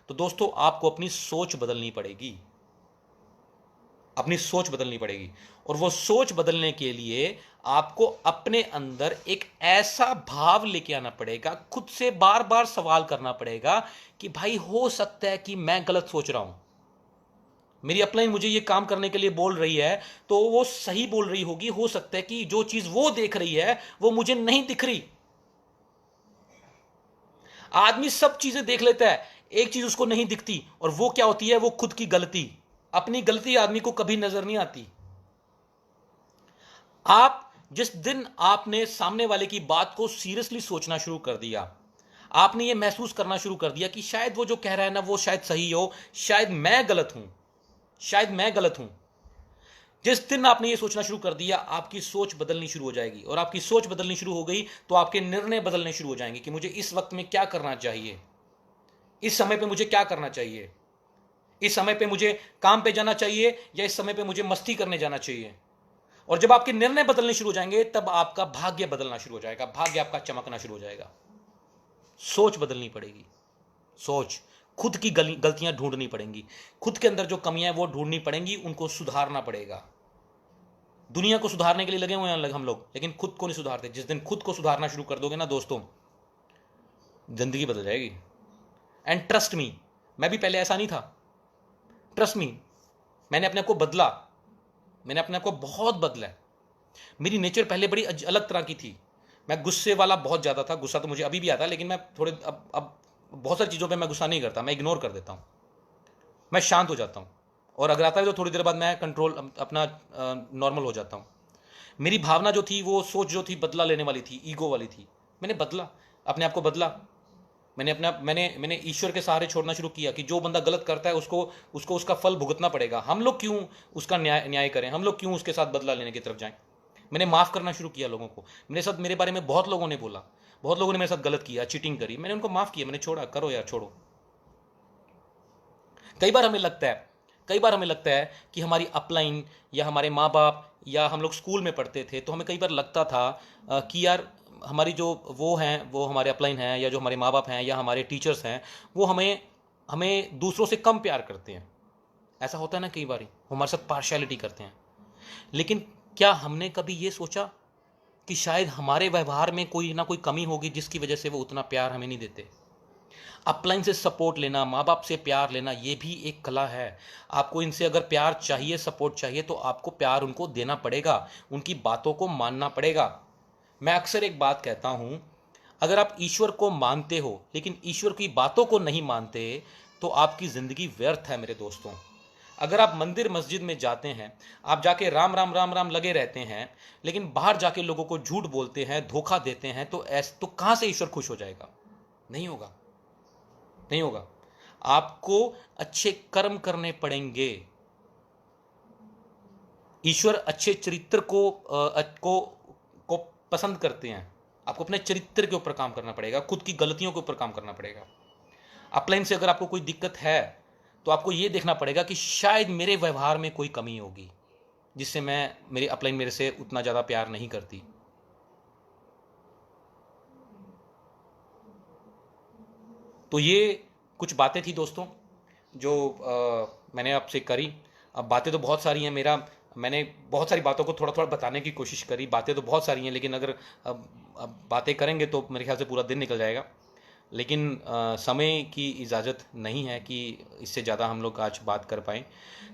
तो दोस्तों आपको अपनी सोच बदलनी पड़ेगी। अपनी सोच बदलनी पड़ेगी। और वो सोच बदलने के लिए आपको अपने अंदर एक ऐसा भाव लेके आना पड़ेगा, खुद से बार बार सवाल करना पड़ेगा कि भाई हो सकता है कि मैं गलत सोच रहा हूं, मेरी अपलाइन मुझे ये काम करने के लिए बोल रही है तो वो सही बोल रही होगी, हो सकता है कि जो चीज वो देख रही है वो मुझे नहीं दिख रही। आदमी सब चीजें देख लेता है, एक चीज उसको नहीं दिखती, और वो क्या होती है? वो खुद की गलती। अपनी गलती आदमी को कभी नजर नहीं आती। आप जिस दिन आपने सामने वाले की बात को सीरियसली सोचना शुरू कर दिया, आपने ये महसूस करना शुरू कर दिया कि शायद वो जो कह रहा है ना वो शायद सही हो, शायद मैं गलत हूं, शायद मैं गलत हूं, जिस दिन आपने ये सोचना शुरू कर दिया आपकी सोच बदलनी शुरू हो जाएगी। और आपकी सोच बदलनी शुरू हो गई तो आपके निर्णय बदलने शुरू हो जाएंगे कि मुझे इस वक्त में क्या करना चाहिए, इस समय पे मुझे क्या करना चाहिए, इस समय पे मुझे काम पे जाना चाहिए या इस समय पे मुझे मस्ती करने जाना चाहिए। और जब आपके निर्णय बदलने शुरू हो जाएंगे तब आपका भाग्य बदलना शुरू हो जाएगा, भाग्य आपका चमकना शुरू हो जाएगा। सोच बदलनी पड़ेगी। सोच, खुद की गलतियां ढूंढनी पड़ेंगी, खुद के अंदर जो कमियां हैं वो ढूंढनी पड़ेंगी, उनको सुधारना पड़ेगा। दुनिया को सुधारने के लिए लगे हुए हैं हम लोग, लेकिन खुद को नहीं सुधारते। जिस दिन खुद को सुधारना शुरू कर दोगे ना दोस्तों, जिंदगी बदल जाएगी। एंड ट्रस्ट मी, मैं भी पहले ऐसा नहीं था। ट्रस्ट मी, मैंने अपने आप को बदला, मैंने अपने आप को बहुत बदला है। मेरी नेचर पहले बड़ी अलग तरह की थी। मैं गुस्से वाला बहुत ज़्यादा था, गुस्सा तो मुझे अभी भी आता है, लेकिन मैं थोड़े अब बहुत सारी चीज़ों पे मैं गुस्सा नहीं करता, मैं इग्नोर कर देता हूँ, मैं शांत हो जाता हूँ। और अगर आता है तो थोड़ी देर बाद मैं कंट्रोल अपना नॉर्मल हो जाता हूँ। मेरी भावना जो थी, वो सोच जो थी बदला लेने वाली थी, ईगो वाली थी। मैंने बदला, अपने आप को बदला। मैंने ईश्वर के सहारे छोड़ना शुरू किया कि जो बंदा गलत करता है उसको उसको उसका फल भुगतना पड़ेगा। हम लोग क्यों उसका न्याय करें, हम लोग क्यों उसके साथ बदला लेने की तरफ जाएं। मैंने माफ़ करना शुरू किया लोगों को। मेरे बारे में बहुत लोगों ने बोला, बहुत लोगों ने मेरे साथ गलत किया, चीटिंग करी, मैंने उनको माफ़ किया, मैंने छोड़ा, करो यार छोड़ो। कई बार हमें लगता है कई बार हमें लगता है कि हमारी अपलाइन या हमारे माँ बाप, या हम लोग स्कूल में पढ़ते थे तो हमें कई बार लगता था कि यार हमारी जो वो हैं, वो हमारे अपलाइन हैं, या जो हमारे माँ बाप हैं या हमारे टीचर्स हैं, वो हमें हमें दूसरों से कम प्यार करते हैं। ऐसा होता है ना, कई बार वो हमारे साथ पार्शियलिटी करते हैं। लेकिन क्या हमने कभी ये सोचा कि शायद हमारे व्यवहार में कोई ना कोई कमी होगी जिसकी वजह से वो उतना प्यार हमें नहीं देते? अपलाइन से सपोर्ट लेना, माँ बाप से प्यार लेना, ये भी एक कला है। आपको इनसे अगर प्यार चाहिए, सपोर्ट चाहिए, तो आपको प्यार उनको देना पड़ेगा, उनकी बातों को मानना पड़ेगा। मैं अक्सर एक बात कहता हूँ, अगर आप ईश्वर को मानते हो लेकिन ईश्वर की बातों को नहीं मानते तो आपकी ज़िंदगी व्यर्थ है मेरे दोस्तों। अगर आप मंदिर मस्जिद में जाते हैं, आप जाके राम राम राम राम लगे रहते हैं, लेकिन बाहर जाके लोगों को झूठ बोलते हैं, धोखा देते हैं, तो कहाँ से ईश्वर खुश हो जाएगा? नहीं होगा, नहीं होगा। आपको अच्छे कर्म करने पड़ेंगे। ईश्वर अच्छे चरित्र को पसंद करते हैं। आपको अपने चरित्र के ऊपर काम करना पड़ेगा, खुद की गलतियों के ऊपर काम करना पड़ेगा। अपलाइन से अगर आपको कोई दिक्कत है तो आपको यह देखना पड़ेगा कि शायद मेरे व्यवहार में कोई कमी होगी जिससे मेरी अपलाइन मेरे से उतना ज़्यादा प्यार नहीं करती। तो ये कुछ बातें थी दोस्तों जो मैंने आपसे करी। अब बातें तो बहुत सारी हैं, मैंने बहुत सारी बातों को थोड़ा थोड़ा बताने की कोशिश करी। बातें तो बहुत सारी हैं, लेकिन अगर अब बातें करेंगे तो मेरे ख्याल से पूरा दिन निकल जाएगा। लेकिन समय की इजाज़त नहीं है कि इससे ज़्यादा हम लोग आज बात कर पाएँ।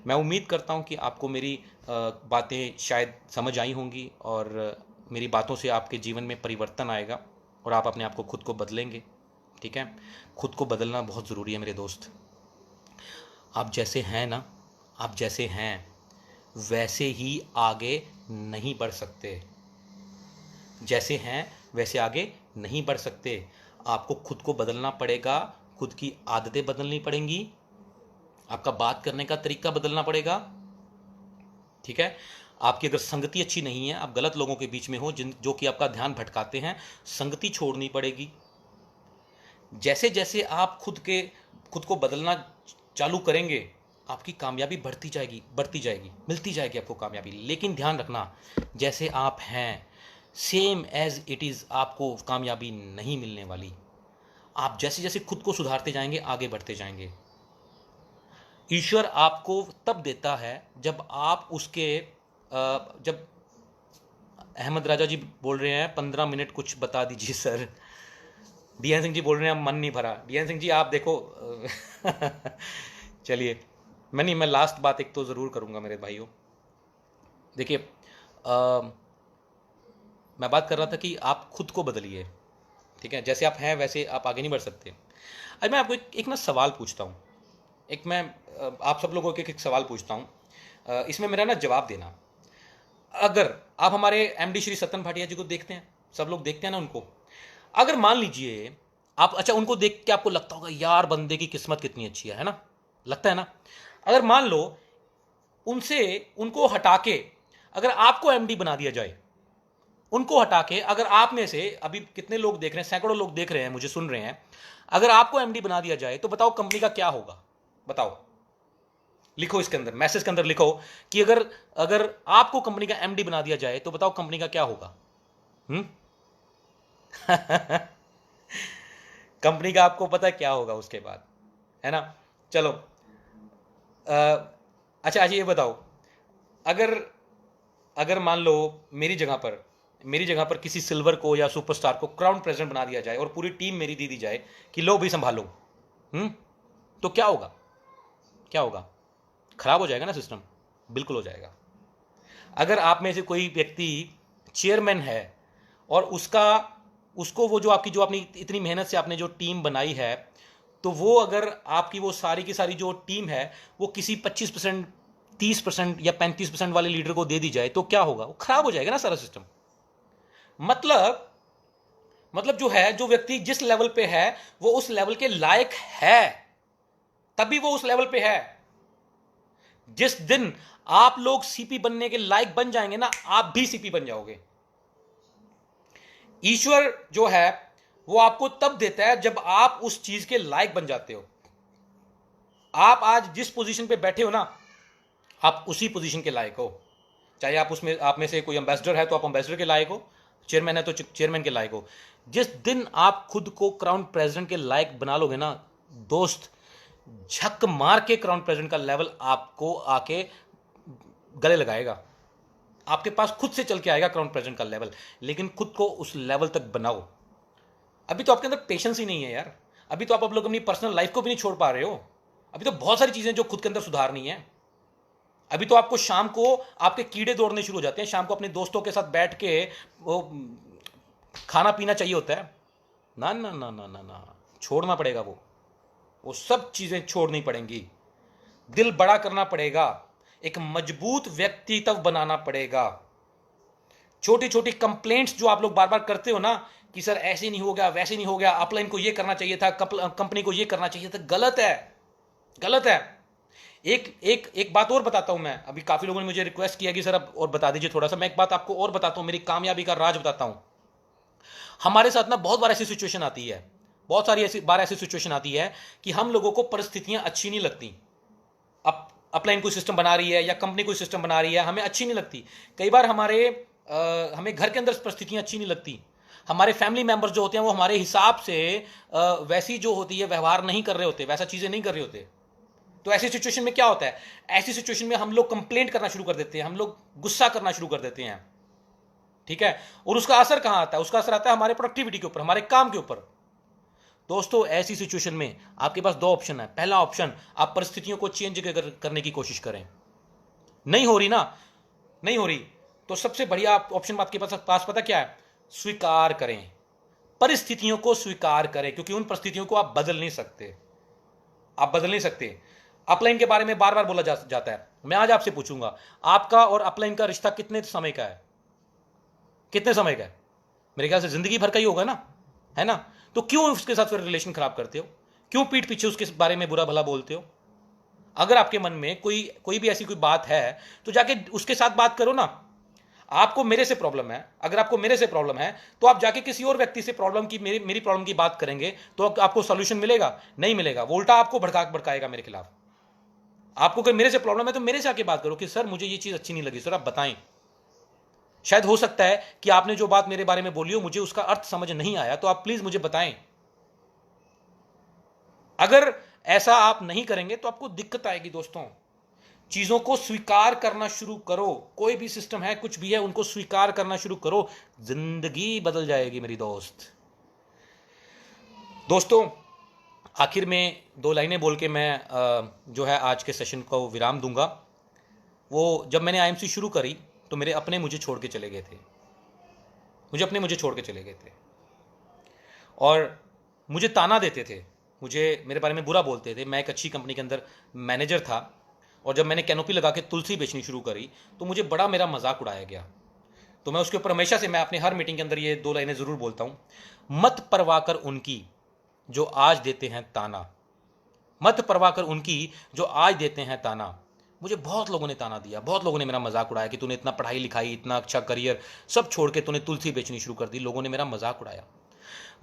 मैं उम्मीद करता हूँ कि आपको मेरी बातें शायद समझ आई होंगी, और मेरी बातों से आपके जीवन में परिवर्तन आएगा और आप अपने आप को खुद को बदलेंगे। ठीक है, खुद को बदलना बहुत ज़रूरी है मेरे दोस्त। आप जैसे हैं ना, आप जैसे हैं वैसे ही आगे नहीं बढ़ सकते। जैसे हैं वैसे आगे नहीं बढ़ सकते। आपको खुद को बदलना पड़ेगा, खुद की आदतें बदलनी पड़ेंगी, आपका बात करने का तरीका बदलना पड़ेगा। ठीक है, आपकी अगर संगति अच्छी नहीं है, आप गलत लोगों के बीच में हो जो कि आपका ध्यान भटकाते हैं, संगति छोड़नी पड़ेगी। जैसे जैसे आप खुद को बदलना चालू करेंगे, आपकी कामयाबी बढ़ती जाएगी, मिलती जाएगी आपको कामयाबी। लेकिन ध्यान रखना, जैसे आप हैं सेम एज इट इज़ आपको कामयाबी नहीं मिलने वाली। आप जैसे जैसे खुद को सुधारते जाएंगे, आगे बढ़ते जाएंगे। ईश्वर आपको तब देता है जब आप उसके जब अहमद राजा जी बोल रहे हैं 15 मिनट कुछ बता दीजिए सर। डीएन सिंह जी बोल रहे हैं मन नहीं भरा। डीएन सिंह जी आप देखो चलिए मैं लास्ट बात एक तो ज़रूर करूँगा मेरे भाइयों। देखिए मैं बात कर रहा था कि आप खुद को बदलिए, ठीक है, जैसे आप हैं वैसे आप आगे नहीं बढ़ सकते। आज मैं आपको एक ना सवाल पूछता हूँ, एक मैं आप सब लोगों को एक सवाल पूछता हूँ, इसमें मेरा ना जवाब देना। अगर आप हमारे एमडी श्री सतन भाटिया जी को देखते हैं, सब लोग देखते हैं ना उनको, अगर मान लीजिए आप, अच्छा उनको देख के आपको लगता होगा यार बंदे की किस्मत कितनी अच्छी है ना, लगता है ना। अगर मान लो उनको हटा के अगर आपको एमडी बना दिया जाए, उनको हटा के अगर आप में से अभी कितने लोग देख रहे हैं, सैकड़ों लोग देख रहे हैं, मुझे सुन रहे हैं, अगर आपको एमडी बना दिया जाए तो बताओ कंपनी का क्या होगा? बताओ, लिखो इसके अंदर, मैसेज के अंदर लिखो कि अगर अगर आपको कंपनी का एमडी बना दिया जाए तो बताओ कंपनी का क्या होगा? कंपनी का आपको पता है क्या होगा उसके बाद, है ना। चलो अच्छा ये बताओ, अगर अगर मान लो मेरी जगह पर किसी सिल्वर को या सुपरस्टार को क्राउन प्रेसिडेंट बना दिया जाए और पूरी टीम मेरी दे दी जाए कि लो भी संभालो, तो क्या होगा? क्या होगा? खराब हो जाएगा ना सिस्टम, बिल्कुल हो जाएगा। अगर आप में से कोई व्यक्ति चेयरमैन है और उसको वो जो आपने इतनी मेहनत से आपने जो टीम बनाई है, तो वो अगर आपकी वो सारी की सारी जो टीम है वो किसी 25%, 30% या 35% वाले लीडर को दे दी जाए तो क्या होगा? वो खराब हो जाएगा ना सारा सिस्टम। मतलब जो व्यक्ति जिस लेवल पे है वो उस लेवल के लायक है, तभी वो उस लेवल पे है। जिस दिन आप लोग सीपी बनने के लायक बन जाएंगे ना, आप भी सीपी बन जाओगे। ईश्वर जो है वो आपको तब देता है जब आप उस चीज के लायक बन जाते हो। आप आज जिस पोजीशन पे बैठे हो ना, आप उसी पोजीशन के लायक हो। चाहे आप में से कोई एम्बेसडर है तो आप एम्बेसडर के लायक हो, चेयरमैन है तो चेयरमैन के लायक हो। जिस दिन आप खुद को क्राउन प्रेसिडेंट के लायक बना लोगे ना दोस्त, झक मार के क्राउन प्रेसिडेंट का लेवल आपको आके गले लगाएगा। आपके पास खुद से चल के आएगा क्राउन प्रेसिडेंट का लेवल, लेकिन खुद को उस लेवल तक बनाओ। अभी तो आपके अंदर पेशेंस ही नहीं है यार। अभी तो आप लोग अपनी पर्सनल लाइफ को भी नहीं छोड़ पा रहे हो। अभी तो बहुत सारी चीजें जो खुद के अंदर सुधारनी है। अभी तो आपको शाम को आपके कीड़े दौड़ने शुरू हो जाते हैं, शाम को अपने दोस्तों के साथ बैठ के वो खाना पीना चाहिए होता है। ना ना ना ना ना ना, छोड़ना पड़ेगा वो सब चीजें छोड़नी पड़ेंगी। दिल बड़ा करना पड़ेगा, एक मजबूत व्यक्तित्व बनाना पड़ेगा। छोटी छोटी कंप्लेंट्स जो आप लोग बार बार करते हो ना कि सर ऐसे नहीं हो गया, वैसे नहीं हो गया, अपलाइन को ये करना चाहिए था, कंपनी को ये करना चाहिए था, गलत है, गलत है। एक बात और बताता हूं मैं। अभी काफी लोगों ने मुझे रिक्वेस्ट किया कि सर अब और बता दीजिए थोड़ा सा। मैं एक बात आपको और बताता हूं, मेरी कामयाबी का राज बताता हूं। हमारे साथ ना बहुत बार ऐसी सिचुएशन आती है, बहुत सारी ऐसी सिचुएशन आती है कि हम लोगों को परिस्थितियां अच्छी नहीं लगती। अपलाइन कोई सिस्टम बना रही है या कंपनी कोई सिस्टम बना रही है, हमें अच्छी नहीं लगती। कई बार हमें घर के अंदर परिस्थितियां अच्छी नहीं लगती। हमारे फैमिली मेंबर्स जो होते हैं वो हमारे हिसाब से वैसी जो होती है व्यवहार नहीं कर रहे होते, वैसा चीजें नहीं कर रहे होते। तो ऐसी सिचुएशन में क्या होता है? ऐसी सिचुएशन में हम लोग कंप्लेंट करना शुरू कर देते हैं, हम लोग गुस्सा करना शुरू कर देते हैं, ठीक है। और उसका असर कहां आता है? उसका असर आता है हमारे प्रोडक्टिविटी के ऊपर, हमारे काम के ऊपर। दोस्तों ऐसी सिचुएशन में आपके पास दो ऑप्शन है। पहला ऑप्शन, आप परिस्थितियों को चेंज करने की कोशिश करें। नहीं हो रही ना, नहीं हो रही, तो सबसे बढ़िया ऑप्शन आपके पास पता क्या है? स्वीकार करें, परिस्थितियों को स्वीकार करें, क्योंकि उन परिस्थितियों को आप बदल नहीं सकते, आप बदल नहीं सकते। अपलाइन के बारे में बार बार बोला जाता है। मैं आज आपसे पूछूंगा, आपका और अपलाइन का रिश्ता कितने समय का है? कितने समय का है? मेरे ख्याल से जिंदगी भर का ही होगा ना, है ना। तो क्यों उसके साथ फिर रिलेशन खराब करते हो? क्यों पीठ पीछे उसके बारे में बुरा भला बोलते हो? अगर आपके मन में कोई भी ऐसी कोई बात है तो जाके उसके साथ बात करो ना। आपको मेरे से प्रॉब्लम है, अगर आपको मेरे से प्रॉब्लम है तो आप जाके किसी और व्यक्ति से प्रॉब्लम की मेरी प्रॉब्लम की बात करेंगे तो आपको सॉल्यूशन मिलेगा? नहीं मिलेगा, वो उल्टा आपको भड़काएगा मेरे खिलाफ। आपको अगर मेरे से प्रॉब्लम है तो मेरे से आके बात करो कि सर मुझे ये चीज अच्छी नहीं लगी, सर आप बताएं। शायद हो सकता है कि आपने जो बात मेरे बारे में बोली हो मुझे उसका अर्थ समझ नहीं आया, तो आप प्लीज मुझे बताएं। अगर ऐसा आप नहीं करेंगे तो आपको दिक्कत आएगी दोस्तों। चीजों को स्वीकार करना शुरू करो। कोई भी सिस्टम है, कुछ भी है, उनको स्वीकार करना शुरू करो, जिंदगी बदल जाएगी मेरी दोस्तों। आखिर में 2 लाइनें बोल के मैं जो है आज के सेशन को विराम दूंगा। वो जब मैंने आईएमसी शुरू करी तो मेरे अपने मुझे छोड़ के चले गए थे, मुझे छोड़ के चले गए थे और मुझे ताना देते थे, मुझे मेरे बारे में बुरा बोलते थे। मैं एक अच्छी कंपनी के अंदर मैनेजर था और जब मैंने कैनोपी लगा के तुलसी बेचनी शुरू करी तो मुझे बड़ा मेरा मजाक उड़ाया गया। तो मैं उसके ऊपर हमेशा से मैं अपने हर मीटिंग के अंदर ये 2 लाइनें ज़रूर बोलता हूँ, मत परवाह कर उनकी जो आज देते हैं ताना, मत परवाह कर उनकी जो आज देते हैं ताना। मुझे बहुत लोगों ने ताना दिया, बहुत लोगों ने मेरा मजाक उड़ाया कि तूने इतना पढ़ाई लिखाई, इतना अच्छा करियर सब छोड़ के तूने तुलसी बेचनी शुरू कर दी। लोगों ने मेरा मजाक उड़ाया।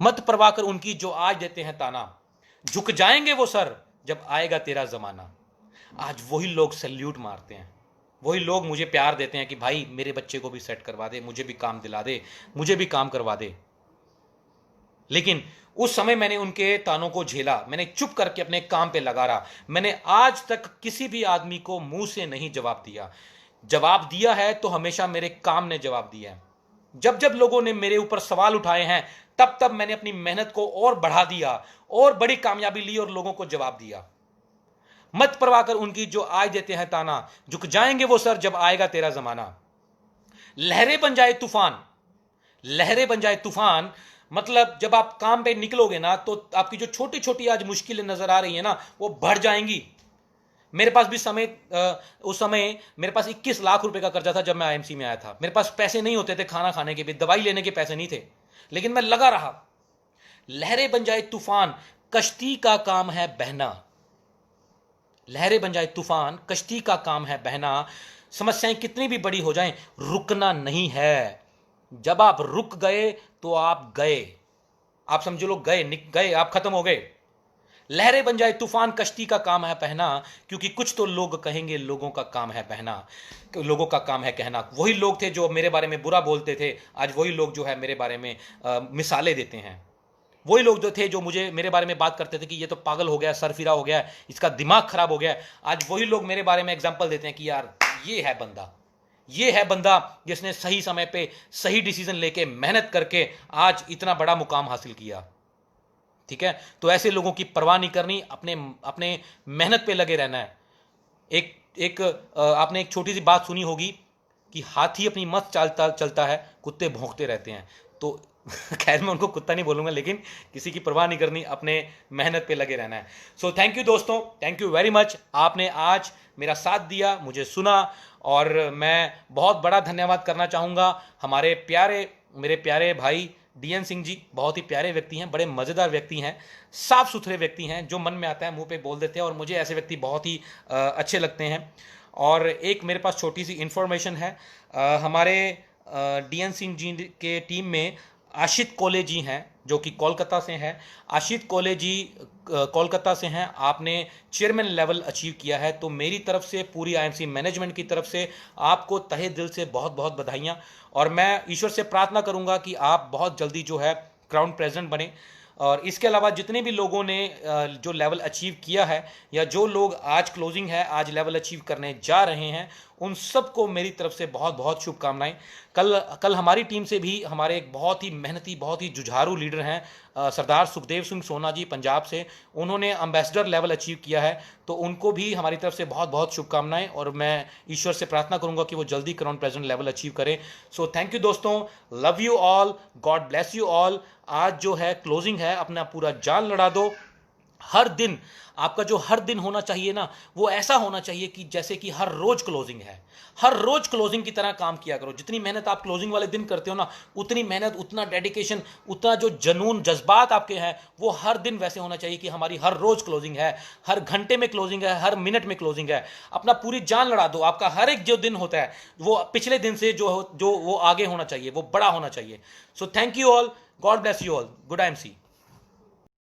मत परवाह कर उनकी जो आज देते हैं ताना, झुक जाएंगे वो सर जब आएगा तेरा जमाना। आज वही लोग सैल्यूट मारते हैं, वही लोग मुझे प्यार देते हैं कि भाई मेरे बच्चे को भी सेट करवा दे, मुझे भी काम दिला दे, मुझे भी काम करवा दे। लेकिन उस समय मैंने उनके तानों को झेला, मैंने चुप करके अपने काम पे लगा रहा। मैंने आज तक किसी भी आदमी को मुंह से नहीं जवाब दिया। जवाब दिया है तो हमेशा मेरे काम ने जवाब दिया है। जब जब लोगों ने मेरे ऊपर सवाल उठाए हैं तब तब मैंने अपनी मेहनत को और बढ़ा दिया और बड़ी कामयाबी ली और लोगों को जवाब दिया। मत परवाह कर उनकी जो आज देते हैं ताना, झुक जाएंगे वो सर जब आएगा तेरा जमाना। लहरें बन जाए तूफान, लहरें बन जाए तूफान, मतलब जब आप काम पे निकलोगे ना तो आपकी जो छोटी छोटी आज मुश्किलें नजर आ रही है ना वो बढ़ जाएंगी। मेरे पास भी उस समय मेरे पास 21 लाख रुपए का कर्जा था जब मैं आईएमसी में आया था। मेरे पास पैसे नहीं होते थे खाना खाने के भी, दवाई लेने के पैसे नहीं थे, लेकिन मैं लगा रहा। लहरें बन जाए तूफान, कश्ती का काम है बहना। लहरें बन जाए तूफान, कश्ती का काम है बहना। समस्याएं कितनी भी बड़ी हो जाएं, रुकना नहीं है। जब आप रुक गए तो आप गए, आप समझो लोग गए, आप खत्म हो गए। लहरें बन जाए तूफान, कश्ती का काम है बहना, क्योंकि कुछ तो लोग कहेंगे लोगों का काम है बहना, लोगों का काम है कहना। वही लोग थे जो मेरे बारे में बुरा बोलते थे, आज वही लोग जो है मेरे बारे में मिसालें देते हैं। वही लोग जो थे जो मुझे मेरे बारे में बात करते थे कि ये तो पागल हो गया, सरफिरा हो गया, इसका दिमाग खराब हो गया, आज वही लोग मेरे बारे में एग्जाम्पल देते हैं कि यार ये है बंदा जिसने सही समय पे सही डिसीजन लेके मेहनत करके आज इतना बड़ा मुकाम हासिल किया। ठीक है, तो ऐसे लोगों की परवाह नहीं करनी, अपने मेहनत पे लगे रहना है। आपने एक छोटी सी बात सुनी होगी कि हाथी अपनी मस्त चाल चलता है, कुत्ते भौंकते रहते हैं। तो खैर मैं उनको कुत्ता नहीं बोलूंगा, लेकिन किसी की परवाह नहीं करनी, अपने मेहनत पे लगे रहना है। सो थैंक यू दोस्तों, थैंक यू वेरी मच। आपने आज मेरा साथ दिया, मुझे सुना, और मैं बहुत बड़ा धन्यवाद करना चाहूँगा मेरे प्यारे भाई डीएन सिंह जी। बहुत ही प्यारे व्यक्ति हैं, बड़े मज़ेदार व्यक्ति हैं, साफ सुथरे व्यक्ति हैं, जो मन में आता है मुंह पे बोल देते हैं, और मुझे ऐसे व्यक्ति बहुत ही अच्छे लगते हैं। और एक मेरे पास छोटी सी इन्फॉर्मेशन है, हमारे डीएन सिंह जी के टीम में आशित कोले जी हैं जो कि कोलकाता से हैं। आशित कोले जी कोलकाता से हैं, आपने चेयरमैन लेवल अचीव किया है। तो मेरी तरफ से, पूरी आईएमसी मैनेजमेंट की तरफ से आपको तहे दिल से बहुत बहुत बधाइयाँ, और मैं ईश्वर से प्रार्थना करूँगा कि आप बहुत जल्दी जो है क्राउन प्रेसिडेंट बने। और इसके अलावा जितने भी लोगों ने जो लेवल अचीव किया है, या जो लोग आज क्लोजिंग है, आज लेवल अचीव करने जा रहे हैं, उन सबको मेरी तरफ से बहुत बहुत शुभकामनाएं। कल हमारी टीम से भी हमारे एक बहुत ही मेहनती, बहुत ही जुझारू लीडर हैं, सरदार सुखदेव सिंह सोना जी पंजाब से, उन्होंने एम्बेसडर लेवल अचीव किया है। तो उनको भी हमारी तरफ से बहुत बहुत शुभकामनाएं, और मैं ईश्वर से प्रार्थना करूंगा कि वो जल्दी क्राउन प्रेसिडेंट लेवल अचीव करें। सो थैंक यू दोस्तों, love you all, God bless you all. आज जो है क्लोजिंग है, अपना पूरा जान लड़ा दो। हर दिन आपका जो हर दिन होना चाहिए ना, वो ऐसा होना चाहिए कि जैसे कि हर रोज क्लोजिंग है, हर रोज क्लोजिंग की तरह काम किया करो। जितनी मेहनत आप क्लोजिंग वाले दिन करते हो ना, उतनी मेहनत, उतना डेडिकेशन, उतना जो जुनून, जज्बात आपके हैं, वो हर दिन वैसे होना चाहिए कि हमारी हर रोज क्लोजिंग है, हर घंटे में क्लोजिंग है, हर मिनट में क्लोजिंग है। अपना पूरी जान लड़ा दो। आपका हर एक जो दिन होता है वो पिछले दिन से जो वो आगे होना चाहिए, वो बड़ा होना चाहिए। So thank you all, God bless you all, good IMC.